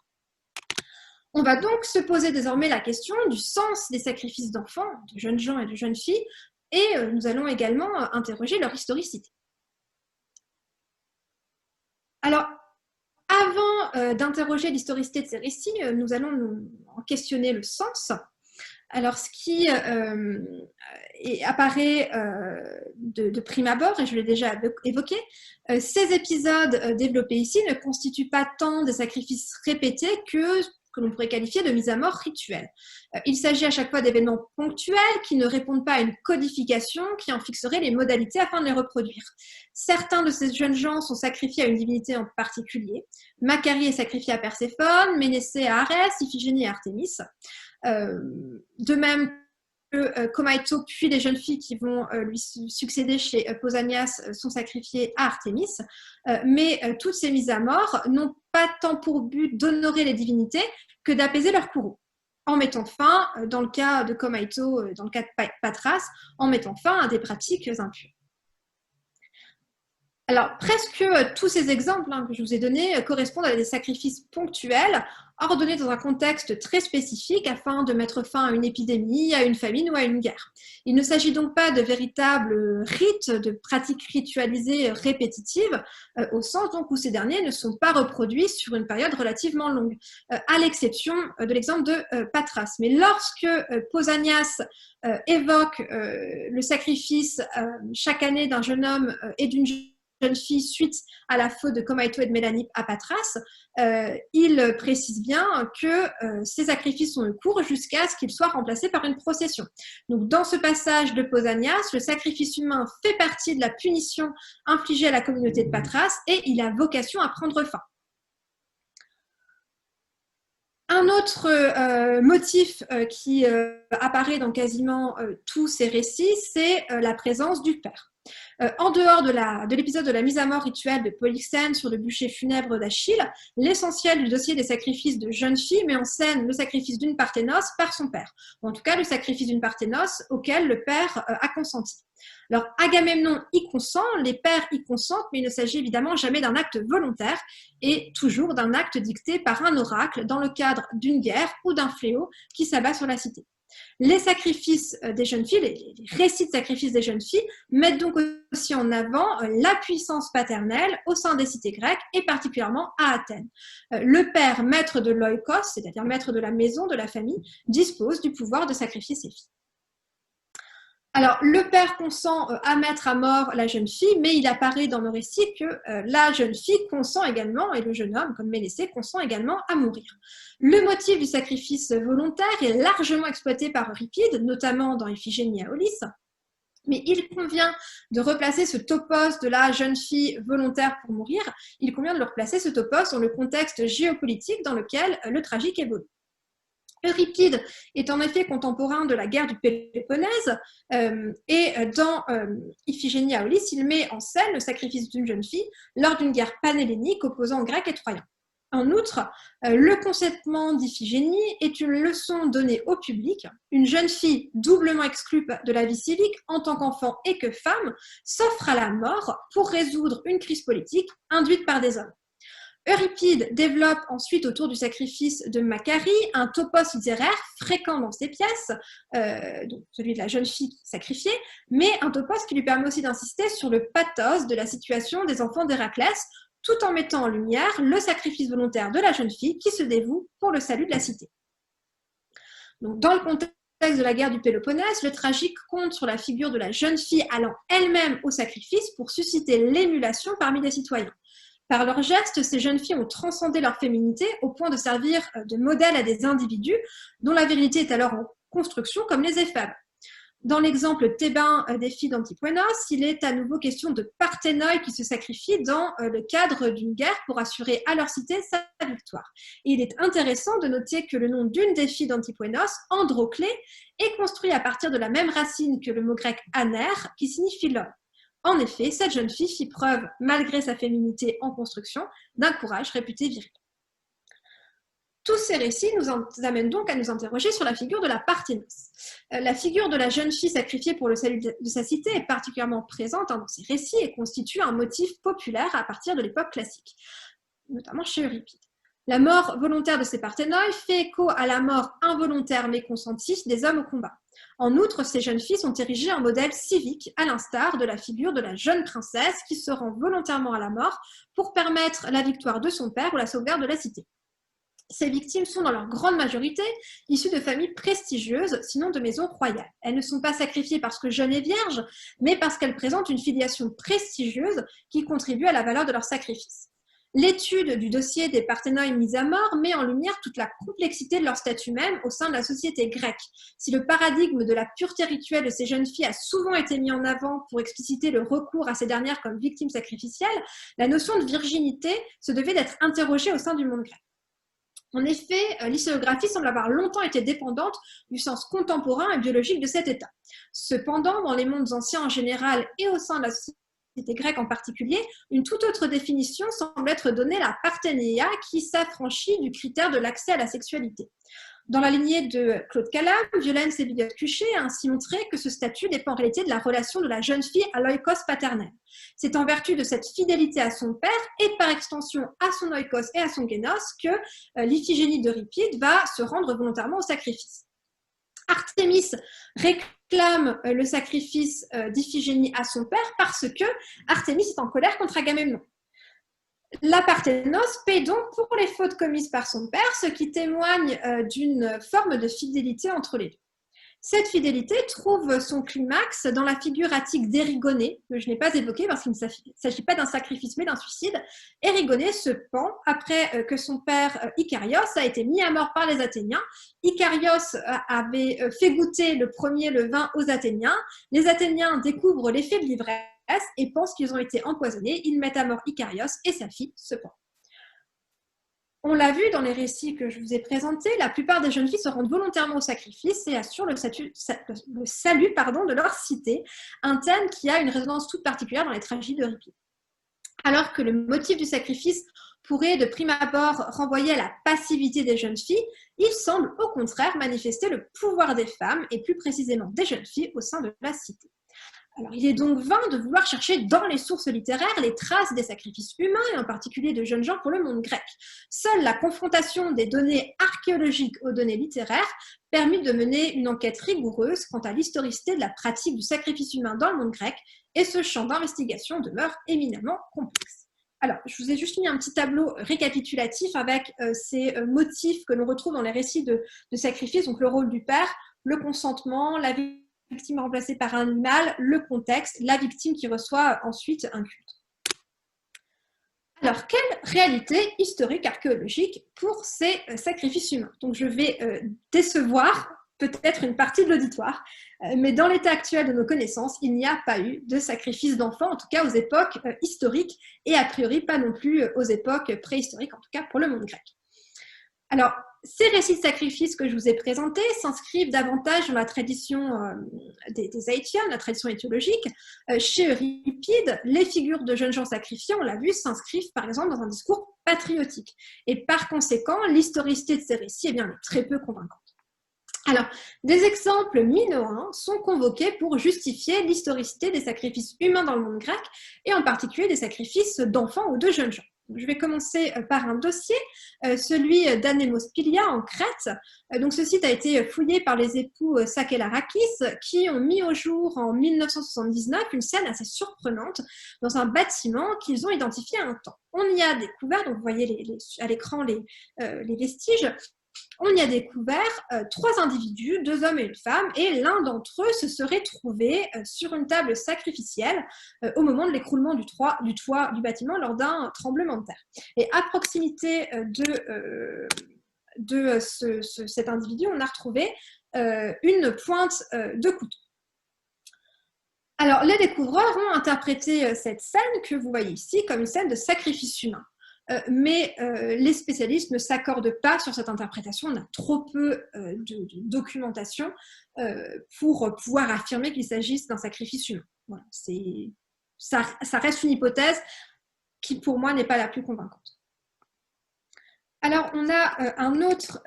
On va donc se poser désormais la question du sens des sacrifices d'enfants, de jeunes gens et de jeunes filles, et nous allons également interroger leur historicité. Alors, avant d'interroger l'historicité de ces récits, nous allons en questionner le sens. Alors, ce qui apparaît de prime abord, et je l'ai déjà évoqué, ces épisodes développés ici ne constituent pas tant des sacrifices répétés que l'on pourrait qualifier de mise à mort rituelle. Il s'agit à chaque fois d'événements ponctuels qui ne répondent pas à une codification qui en fixerait les modalités afin de les reproduire. Certains de ces jeunes gens sont sacrifiés à une divinité en particulier. Macarie est sacrifiée à Perséphone, Ménécée à Arès, Iphigénie à Artémis. De même que Comaïto, puis les jeunes filles qui vont lui succéder chez Pausanias sont sacrifiées à Artémis. Mais toutes ces mises à mort n'ont pas tant pour but d'honorer les divinités que d'apaiser leur courroux, en mettant fin, dans le cas de Comaïto, dans le cas de Patras, en mettant fin à des pratiques impures. Alors, presque tous ces exemples que je vous ai donnés correspondent à des sacrifices ponctuels, ordonnés dans un contexte très spécifique afin de mettre fin à une épidémie, à une famine ou à une guerre. Il ne s'agit donc pas de véritables rites, de pratiques ritualisées répétitives, au sens donc où ces derniers ne sont pas reproduits sur une période relativement longue, à l'exception de l'exemple de Patras. Mais lorsque Pausanias évoque le sacrifice chaque année d'un jeune homme et d'une jeune fille suite à la faute de Comaïto et de Mélanippe à Patras, il précise bien que ces sacrifices sont en cours jusqu'à ce qu'ils soient remplacés par une procession. Donc, dans ce passage de Pausanias, le sacrifice humain fait partie de la punition infligée à la communauté de Patras et il a vocation à prendre fin. Un autre motif qui apparaît dans quasiment tous ces récits, c'est la présence du père. En dehors de l'épisode de la mise à mort rituelle de Polyxène sur le bûcher funèbre d'Achille, l'essentiel du dossier des sacrifices de jeunes filles met en scène le sacrifice d'une Parthénos par son père, ou en tout cas le sacrifice d'une Parthénos auquel le père a consenti. Alors, Agamemnon y consent, les pères y consentent, mais il ne s'agit évidemment jamais d'un acte volontaire et toujours d'un acte dicté par un oracle dans le cadre d'une guerre ou d'un fléau qui s'abat sur la cité. Les sacrifices des jeunes filles, les récits de sacrifices des jeunes filles, mettent donc aussi en avant la puissance paternelle au sein des cités grecques et particulièrement à Athènes. Le père, maître de l'oikos, c'est-à-dire maître de la maison, de la famille, dispose du pouvoir de sacrifier ses filles. Alors, le père consent à mettre à mort la jeune fille, mais il apparaît dans le récit que la jeune fille consent également, et le jeune homme, comme Ménécée, consent également à mourir. Le motif du sacrifice volontaire est largement exploité par Euripide, notamment dans Iphigénie à Aulis, mais il convient de replacer ce topos de la jeune fille volontaire pour mourir, il convient de le replacer ce topos dans le contexte géopolitique dans lequel le tragique évolue. Euripide est en effet contemporain de la guerre du Péloponnèse et dans Iphigénie à Aulis, il met en scène le sacrifice d'une jeune fille lors d'une guerre panhellénique opposant Grecs et Troyens. En outre, le consentement d'Iphigénie est une leçon donnée au public. Une jeune fille doublement exclue de la vie civique en tant qu'enfant et que femme s'offre à la mort pour résoudre une crise politique induite par des hommes. Euripide développe ensuite autour du sacrifice de Macarie un topos littéraire fréquent dans ses pièces, donc celui de la jeune fille sacrifiée, mais un topos qui lui permet aussi d'insister sur le pathos de la situation des enfants d'Héraclès, tout en mettant en lumière le sacrifice volontaire de la jeune fille qui se dévoue pour le salut de la cité. Donc, dans le contexte de la guerre du Péloponnèse, le tragique compte sur la figure de la jeune fille allant elle-même au sacrifice pour susciter l'émulation parmi les citoyens. Par leurs gestes, ces jeunes filles ont transcendé leur féminité au point de servir de modèle à des individus dont la virilité est alors en construction comme les éphaves. Dans l'exemple thébain des filles d'Antipoénos, il est à nouveau question de parthénoï qui se sacrifient dans le cadre d'une guerre pour assurer à leur cité sa victoire. Et il est intéressant de noter que le nom d'une des filles d'Antipoénos, Androclé, est construit à partir de la même racine que le mot grec aner, qui signifie l'homme. En effet, cette jeune fille fit preuve, malgré sa féminité en construction, d'un courage réputé viril. Tous ces récits nous amènent donc à nous interroger sur la figure de la Parthénos. La figure de la jeune fille sacrifiée pour le salut de sa cité est particulièrement présente dans ces récits et constitue un motif populaire à partir de l'époque classique, notamment chez Euripide. La mort volontaire de ces Parthénoi fait écho à la mort involontaire mais consentie des hommes au combat. En outre, ces jeunes filles sont érigées en modèle civique, à l'instar de la figure de la jeune princesse qui se rend volontairement à la mort pour permettre la victoire de son père ou la sauvegarde de la cité. Ces victimes sont dans leur grande majorité issues de familles prestigieuses, sinon de maisons royales. Elles ne sont pas sacrifiées parce que jeunes et vierges, mais parce qu'elles présentent une filiation prestigieuse qui contribue à la valeur de leur sacrifice. L'étude du dossier des Parthénoi mises à mort met en lumière toute la complexité de leur statut même au sein de la société grecque. Si le paradigme de la pureté rituelle de ces jeunes filles a souvent été mis en avant pour expliciter le recours à ces dernières comme victimes sacrificielles, la notion de virginité se devait d'être interrogée au sein du monde grec. En effet, l'historiographie semble avoir longtemps été dépendante du sens contemporain et biologique de cet état. Cependant, dans les mondes anciens en général et au sein de la société grecque en particulier, une toute autre définition semble être donnée, la parthénéia, qui s'affranchit du critère de l'accès à la sexualité. Dans la lignée de Claude Calabre, Violaine Sébillotte-Cuchet a ainsi montré que ce statut dépend en réalité de la relation de la jeune fille à l'oikos paternel. C'est en vertu de cette fidélité à son père et par extension à son oikos et à son génos que l'Iphigénie d'Euripide va se rendre volontairement au sacrifice. Artémis réclame le sacrifice d'Iphigénie à son père parce que Artémis est en colère contre Agamemnon. La Parthénos paie donc pour les fautes commises par son père, ce qui témoigne d'une forme de fidélité entre les deux. Cette fidélité trouve son climax dans la figure attique d'Érigonée, que je n'ai pas évoquée parce qu'il ne s'agit pas d'un sacrifice mais d'un suicide. Érigonée se pend après que son père Icarios a été mis à mort par les Athéniens. Icarios avait fait goûter le premier le vin aux Athéniens. Les Athéniens découvrent l'effet de l'ivresse et pensent qu'ils ont été empoisonnés. Ils mettent à mort Icarios et sa fille se pend. On l'a vu dans les récits que je vous ai présentés, la plupart des jeunes filles se rendent volontairement au sacrifice et assurent le salut de leur cité, un thème qui a une résonance toute particulière dans les tragédies d'Euripide. Alors que le motif du sacrifice pourrait de prime abord renvoyer à la passivité des jeunes filles, il semble au contraire manifester le pouvoir des femmes et plus précisément des jeunes filles au sein de la cité. Alors, il est donc vain de vouloir chercher dans les sources littéraires les traces des sacrifices humains et en particulier de jeunes gens pour le monde grec. Seule la confrontation des données archéologiques aux données littéraires permet de mener une enquête rigoureuse quant à l'historicité de la pratique du sacrifice humain dans le monde grec et ce champ d'investigation demeure éminemment complexe. Alors, je vous ai juste mis un petit tableau récapitulatif avec ces motifs que l'on retrouve dans les récits de sacrifice, donc le rôle du père, le consentement, la victime remplacée par un animal, le contexte, la victime qui reçoit ensuite un culte. Alors, quelle réalité historique archéologique pour ces sacrifices humains? Donc, je vais décevoir peut-être une partie de l'auditoire, mais dans l'état actuel de nos connaissances, il n'y a pas eu de sacrifice d'enfants, en tout cas aux époques historiques, et a priori pas non plus aux époques préhistoriques, en tout cas pour le monde grec. Alors, ces récits de sacrifices que je vous ai présentés s'inscrivent davantage dans la tradition des Haïtiens, la tradition étiologique. Chez Euripide, les figures de jeunes gens sacrifiés, on l'a vu, s'inscrivent par exemple dans un discours patriotique. Et par conséquent, l'historicité de ces récits est très peu convaincante. Alors, des exemples minoens sont convoqués pour justifier l'historicité des sacrifices humains dans le monde grec, et en particulier des sacrifices d'enfants ou de jeunes gens. Je vais commencer par un dossier, celui d'Anémospilia en Crète. Donc, ce site a été fouillé par les époux Sakellárkis qui ont mis au jour en 1979 une scène assez surprenante dans un bâtiment qu'ils ont identifié à un temps. On y a découvert, donc vous voyez à l'écran les vestiges, on y a découvert 3 individus, 2 hommes et une femme, et l'un d'entre eux se serait trouvé sur une table sacrificielle au moment de l'écroulement du toit du bâtiment lors d'un tremblement de terre. Et à proximité de cet individu, on a retrouvé une pointe de couteau. Alors, les découvreurs ont interprété cette scène que vous voyez ici comme une scène de sacrifice humain. Mais les spécialistes ne s'accordent pas sur cette interprétation. On a trop peu de documentation pour pouvoir affirmer qu'il s'agisse d'un sacrifice humain. Voilà, c'est ça reste une hypothèse qui, pour moi, n'est pas la plus convaincante. Alors, on a un autre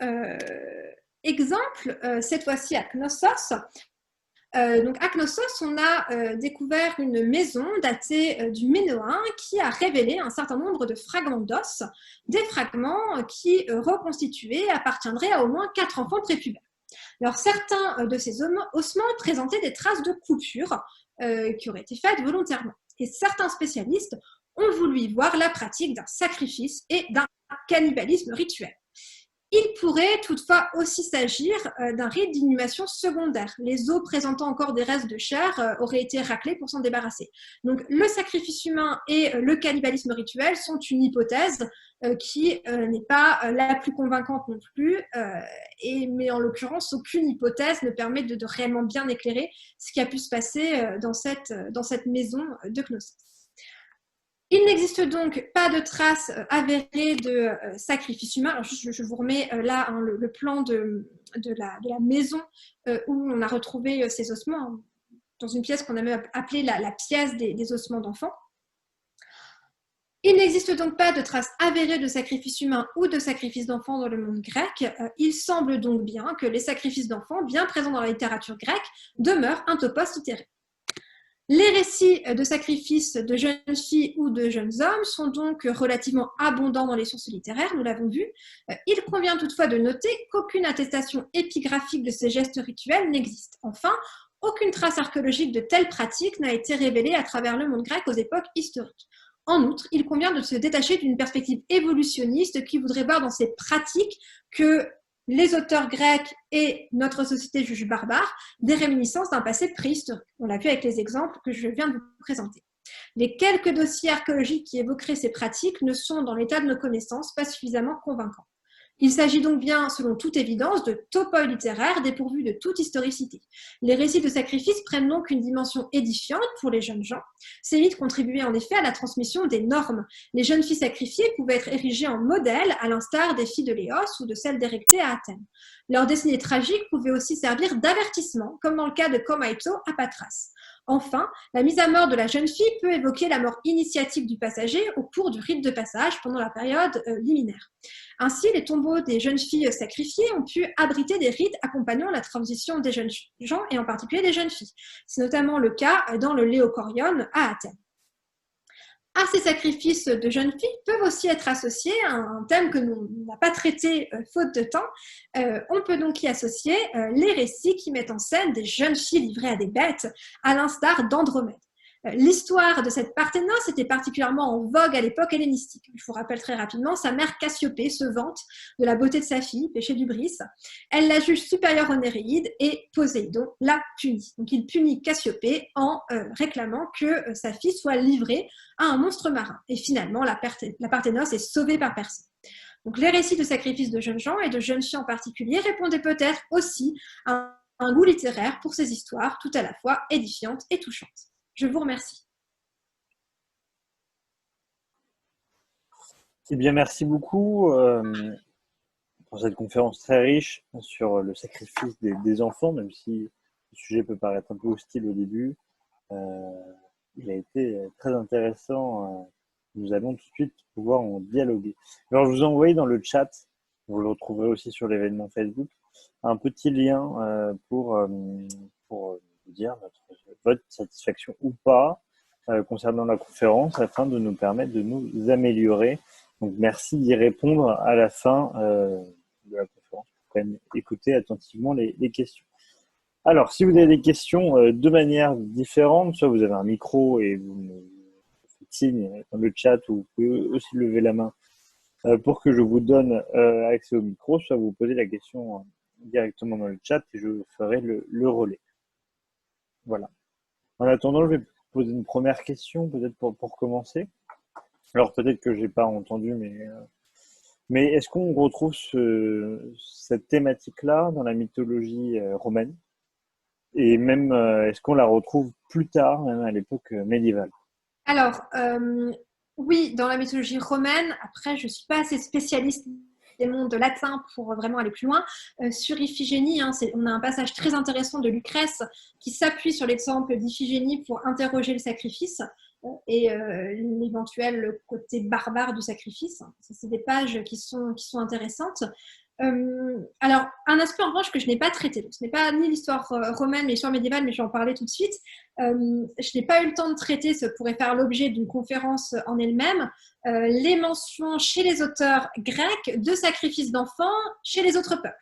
exemple, cette fois-ci à Knossos. Donc à Knossos, on a découvert une maison datée du Ménoïen qui a révélé un certain nombre de fragments d'os, des fragments qui reconstitués appartiendraient à au moins 4 enfants prépubères. Alors certains de ces ossements présentaient des traces de coupures qui auraient été faites volontairement. Et certains spécialistes ont voulu y voir la pratique d'un sacrifice et d'un cannibalisme rituel. Il pourrait toutefois aussi s'agir d'un rite d'inhumation secondaire. Les os présentant encore des restes de chair auraient été raclés pour s'en débarrasser. Donc le sacrifice humain et le cannibalisme rituel sont une hypothèse qui n'est pas la plus convaincante non plus, mais en l'occurrence, aucune hypothèse ne permet de réellement bien éclairer ce qui a pu se passer dans cette maison de Knossos. Il n'existe donc pas de traces avérées de sacrifice humain. Alors je vous remets là le plan de la maison où on a retrouvé ces ossements, dans une pièce qu'on a même appelée la pièce des ossements d'enfants. Il n'existe donc pas de traces avérées de sacrifice humain ou de sacrifice d'enfants dans le monde grec. Il semble donc bien que les sacrifices d'enfants, bien présents dans la littérature grecque, demeurent un topos littéraire. Les récits de sacrifices de jeunes filles ou de jeunes hommes sont donc relativement abondants dans les sources littéraires, nous l'avons vu. Il convient toutefois de noter qu'aucune attestation épigraphique de ces gestes rituels n'existe. Enfin, aucune trace archéologique de telles pratiques n'a été révélée à travers le monde grec aux époques historiques. En outre, il convient de se détacher d'une perspective évolutionniste qui voudrait voir dans ces pratiques que les auteurs grecs et notre société juge barbare des réminiscences d'un passé préhistorique. On l'a vu avec les exemples que je viens de vous présenter. Les quelques dossiers archéologiques qui évoqueraient ces pratiques ne sont, dans l'état de nos connaissances, pas suffisamment convaincants. Il s'agit donc bien, selon toute évidence, de topoi littéraires dépourvus de toute historicité. Les récits de sacrifices prennent donc une dimension édifiante pour les jeunes gens. Ces mythes contribuaient en effet à la transmission des normes. Les jeunes filles sacrifiées pouvaient être érigées en modèles, à l'instar des filles de Léos ou de celles d'Érectée à Athènes. Leur destinée tragique pouvait aussi servir d'avertissement, comme dans le cas de Komaito à Patras. Enfin, la mise à mort de la jeune fille peut évoquer la mort initiatique du passager au cours du rite de passage pendant la période liminaire. Ainsi, les tombeaux des jeunes filles sacrifiées ont pu abriter des rites accompagnant la transition des jeunes gens et en particulier des jeunes filles. C'est notamment le cas dans le Léokorion à Athènes. À ces sacrifices de jeunes filles peuvent aussi être associés à un thème que nous n'avons pas traité faute de temps. On peut donc y associer les récits qui mettent en scène des jeunes filles livrées à des bêtes, à l'instar d'Andromède. L'histoire de cette Parthénos était particulièrement en vogue à l'époque hellénistique. Je vous rappelle très rapidement, sa mère Cassiopée se vante de la beauté de sa fille, péché d'hubris. Elle la juge supérieure aux Néréides et Poséidon la punit. Donc il punit Cassiopée en réclamant que sa fille soit livrée à un monstre marin. Et finalement, la Parthénos est sauvée par Persée. Donc les récits de sacrifices de jeunes gens et de jeunes filles en particulier répondaient peut-être aussi à un goût littéraire pour ces histoires tout à la fois édifiantes et touchantes. Je vous remercie. Eh bien, merci beaucoup pour cette conférence très riche sur le sacrifice des enfants, même si le sujet peut paraître un peu hostile au début. Il a été très intéressant. Nous allons tout de suite pouvoir en dialoguer. Alors, je vous ai envoyé dans le chat, vous le retrouverez aussi sur l'événement Facebook, un petit lien pour vous dire votre satisfaction ou pas concernant la conférence afin de nous permettre de nous améliorer. Donc, merci d'y répondre à la fin de la conférence. Vous pouvez écouter attentivement les questions. Alors, si vous avez des questions de manière différente, soit vous avez un micro et vous me faites signe dans le chat, ou vous pouvez aussi lever la main pour que je vous donne accès au micro, soit vous posez la question directement dans le chat et je ferai le relais. Voilà. En attendant, je vais poser une première question, peut-être pour commencer. Alors, peut-être que je n'ai pas entendu, mais est-ce qu'on retrouve cette thématique-là dans la mythologie romaine? Et même, est-ce qu'on la retrouve plus tard, même à l'époque médiévale? Alors, oui, dans la mythologie romaine, après, je ne suis pas assez spécialiste des mondes latins pour vraiment aller plus loin. Sur Iphigénie, on a un passage très intéressant de Lucrèce qui s'appuie sur l'exemple d'Iphigénie pour interroger le sacrifice. et l'éventuel côté barbare du sacrifice. C'est des pages qui sont intéressantes. Alors, un aspect en revanche que je n'ai pas traité, ce n'est pas ni l'histoire romaine, mais l'histoire médiévale, mais je vais en parler tout de suite. Je n'ai pas eu le temps de traiter, ça pourrait faire l'objet d'une conférence en elle-même, les mentions chez les auteurs grecs de sacrifices d'enfants chez les autres peuples.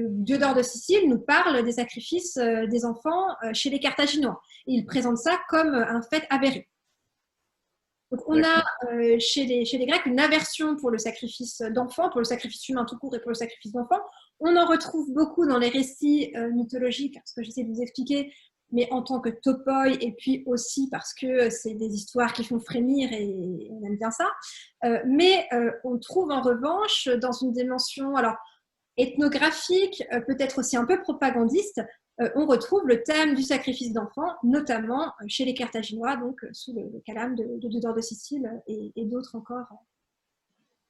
Diodore de Sicile nous parle des sacrifices des enfants chez les Carthaginois. Et il présente ça comme un fait avéré. Donc, on a chez les Grecs une aversion pour le sacrifice d'enfants, pour le sacrifice humain tout court et pour le sacrifice d'enfants. On en retrouve beaucoup dans les récits mythologiques, ce que j'essaie de vous expliquer, mais en tant que topoi, et puis aussi parce que c'est des histoires qui font frémir et on aime bien ça. Mais on trouve en revanche dans une dimension ethnographique, peut-être aussi un peu propagandiste, on retrouve le thème du sacrifice d'enfants, notamment chez les Carthaginois, donc sous le calame de Diodore de Sicile et d'autres encore.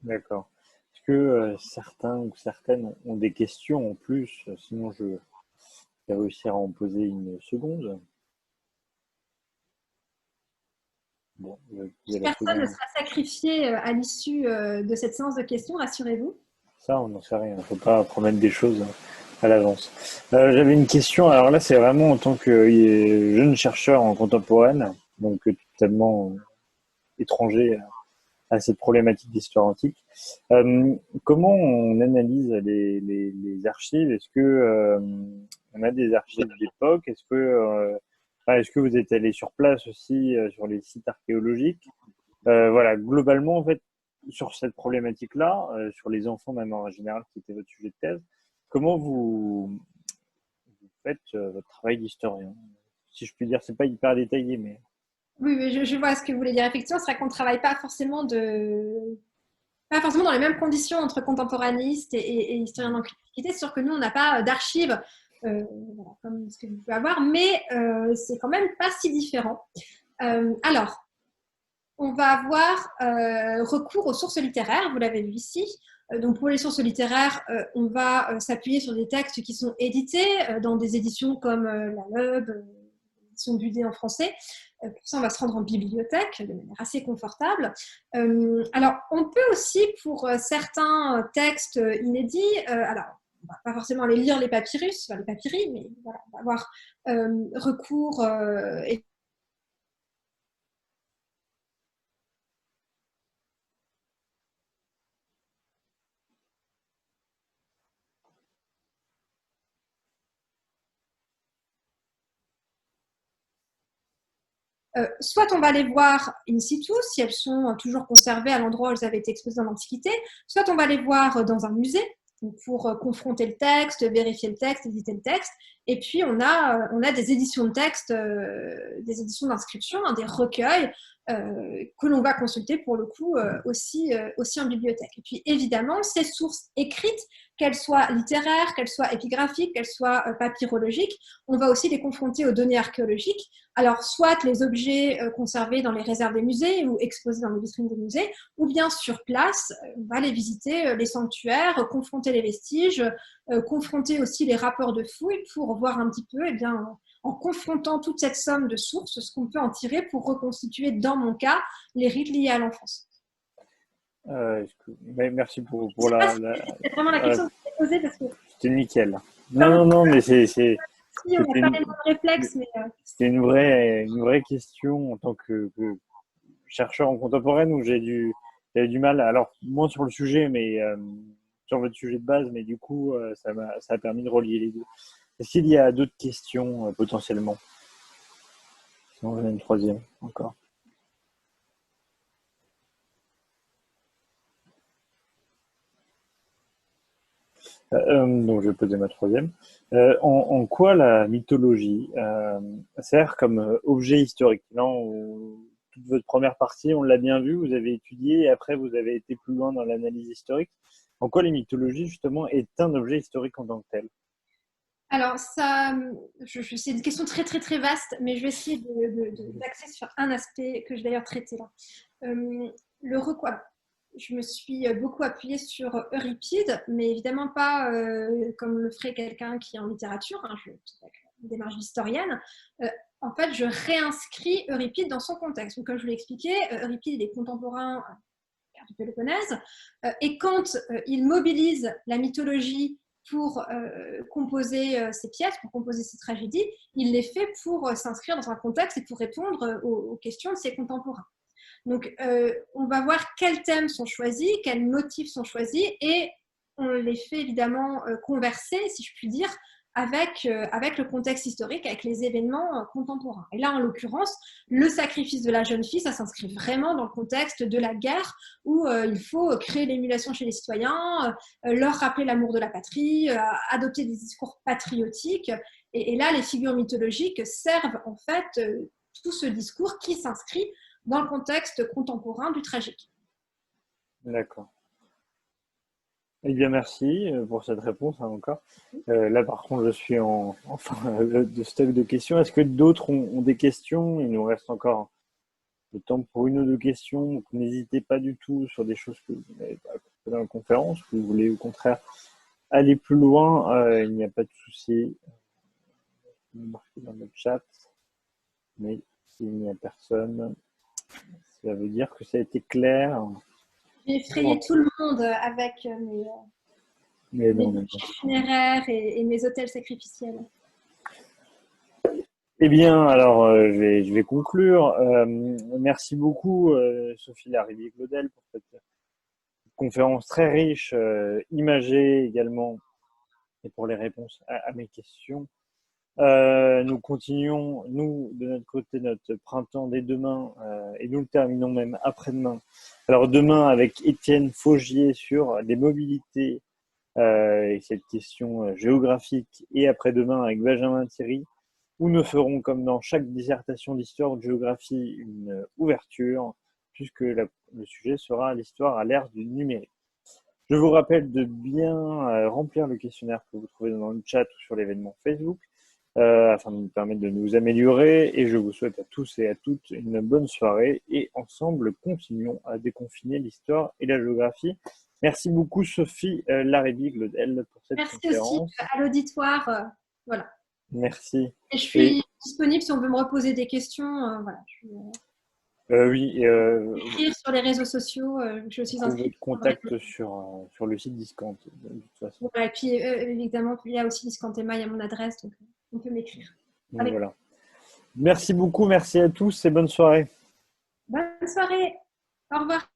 D'accord. Est-ce que certains ou certaines ont des questions en plus? Sinon, je vais réussir à en poser une seconde. Bon, personne ne sera sacrifié à l'issue de cette séance de questions, rassurez-vous. Ça, on n'en sait rien. Il ne faut pas promettre des choses à l'avance. J'avais une question. Alors là, c'est vraiment en tant que jeune chercheur en contemporaine, donc totalement étranger à cette problématique d'histoire antique. Comment on analyse les archives? Est-ce que on a des archives d'époque? Est-ce que vous êtes allé sur place aussi sur les sites archéologiques? Voilà, globalement, en fait, sur cette problématique-là, sur les enfants même en général, qui était votre sujet de thèse, comment vous faites votre travail d'historien? Si je puis dire, c'est pas hyper détaillé, mais... Oui, je vois ce que vous voulez dire. Effectivement, c'est vrai qu'on ne travaille pas forcément dans les mêmes conditions entre contemporanistes et historiens d'Antiquité. C'est sûr que nous, on n'a pas d'archives comme ce que vous pouvez avoir, mais c'est quand même pas si différent. Alors, on va avoir recours aux sources littéraires, vous l'avez vu ici. Donc pour les sources littéraires, on va s'appuyer sur des textes qui sont édités dans des éditions comme la Loeb, l'édition Budé en français. Pour ça, on va se rendre en bibliothèque de manière assez confortable. Alors, on peut aussi, pour certains textes inédits, alors on va pas forcément aller lire les papyrus, les papyri, mais voilà, on va avoir recours soit on va les voir in situ, si elles sont toujours conservées à l'endroit où elles avaient été exposées dans l'Antiquité, soit on va les voir dans un musée pour confronter le texte, vérifier le texte, éditer le texte. Et puis, on a des éditions de texte, des éditions d'inscription, des recueils que l'on va consulter pour le coup aussi en bibliothèque. Et puis, évidemment, ces sources écrites, qu'elles soient littéraires, qu'elles soient épigraphiques, qu'elles soient papyrologiques, on va aussi les confronter aux données archéologiques. Alors, soit les objets conservés dans les réserves des musées ou exposés dans les vitrines des musées, ou bien sur place, on va aller visiter les sanctuaires, confronter les vestiges, confronter aussi les rapports de fouilles pour voir un petit peu, en confrontant toute cette somme de sources, ce qu'on peut en tirer pour reconstituer, dans mon cas, les rites liés à l'enfance. Merci pour la... C'est vraiment la question que vous avez posée parce que... C'était nickel. Non, mais c'est... Si, on n'a pas les mêmes réflexes, mais... C'était une vraie question en tant que chercheur en contemporaine où j'avais du mal, alors moins sur le sujet, mais sur votre sujet de base, mais du coup, ça a permis de relier les deux. Est-ce qu'il y a d'autres questions potentiellement? Sinon, j'en ai une troisième encore. Donc, je vais poser ma troisième. En quoi la mythologie sert comme objet historique? Là, toute votre première partie, on l'a bien vu, vous avez étudié et après vous avez été plus loin dans l'analyse historique. En quoi la mythologie, justement, est un objet historique en tant que tel? Alors, ça, c'est une question très, très, très vaste, mais je vais essayer d'axer sur un aspect que j'ai d'ailleurs traité là. Le recours. Je me suis beaucoup appuyée sur Euripide, mais évidemment pas comme le ferait quelqu'un qui est en littérature. démarche d'historienne, en fait, je réinscris Euripide dans son contexte. Donc, comme je vous l'ai expliqué, Euripide est contemporain du Péloponnèse, et quand il mobilise la mythologie pour composer ses pièces, pour composer ses tragédies, il les fait pour s'inscrire dans un contexte et pour répondre aux questions de ses contemporains. Donc, on va voir quels thèmes sont choisis, quels motifs sont choisis, et on les fait évidemment converser, si je puis dire, avec le contexte historique, avec les événements contemporains. Et là, en l'occurrence, le sacrifice de la jeune fille, ça s'inscrit vraiment dans le contexte de la guerre, où il faut créer l'émulation chez les citoyens, leur rappeler l'amour de la patrie, adopter des discours patriotiques. Et là, les figures mythologiques servent en fait tout ce discours qui s'inscrit dans le contexte contemporain du tragique. D'accord. Eh bien, merci pour cette réponse, hein, encore. Là, par contre, je suis en fin de stock de questions. Est-ce que d'autres ont des questions? Il nous reste encore le temps pour une ou deux questions. Donc, n'hésitez pas du tout sur des choses que vous n'avez pas compris dans la conférence, que vous voulez au contraire aller plus loin. Il n'y a pas de souci. Marquez dans le chat. Mais s'il n'y a personne, ça veut dire que ça a été clair. J'ai effrayé tout le monde avec mes funéraires et mes hôtels sacrificiels. Eh bien, alors, je vais conclure. Merci beaucoup, Sophie Larrivière-Claudel, pour cette conférence très riche, imagée également, et pour les réponses à mes questions. Nous continuons, nous, de notre côté, notre printemps dès demain, et nous le terminons même après-demain. Alors, demain, avec Étienne Faugier sur les mobilités et cette question géographique, et après-demain avec Benjamin Thierry, où nous ferons, comme dans chaque dissertation d'histoire ou de géographie, une ouverture, puisque le sujet sera l'histoire à l'ère du numérique. Je vous rappelle de bien remplir le questionnaire que vous trouvez dans le chat ou sur l'événement Facebook, afin de nous permettre de nous améliorer. Et je vous souhaite à tous et à toutes une bonne soirée. Et ensemble, continuons à déconfiner l'histoire et la géographie. Merci beaucoup, Sophie Larrivière-Claudel, pour cette conférence. Merci aussi à l'auditoire. Voilà. Merci. Et je suis disponible si on veut me reposer des questions. Voilà. Oui. Écrire sur les réseaux sociaux. Je suis inscrite. Contact sur le site Discount, de toute façon. Voilà, et puis, évidemment, il y a aussi Discount-Ema, il y a mon adresse, donc on peut m'écrire. Voilà. Merci beaucoup, merci à tous et bonne soirée. Bonne soirée. Au revoir.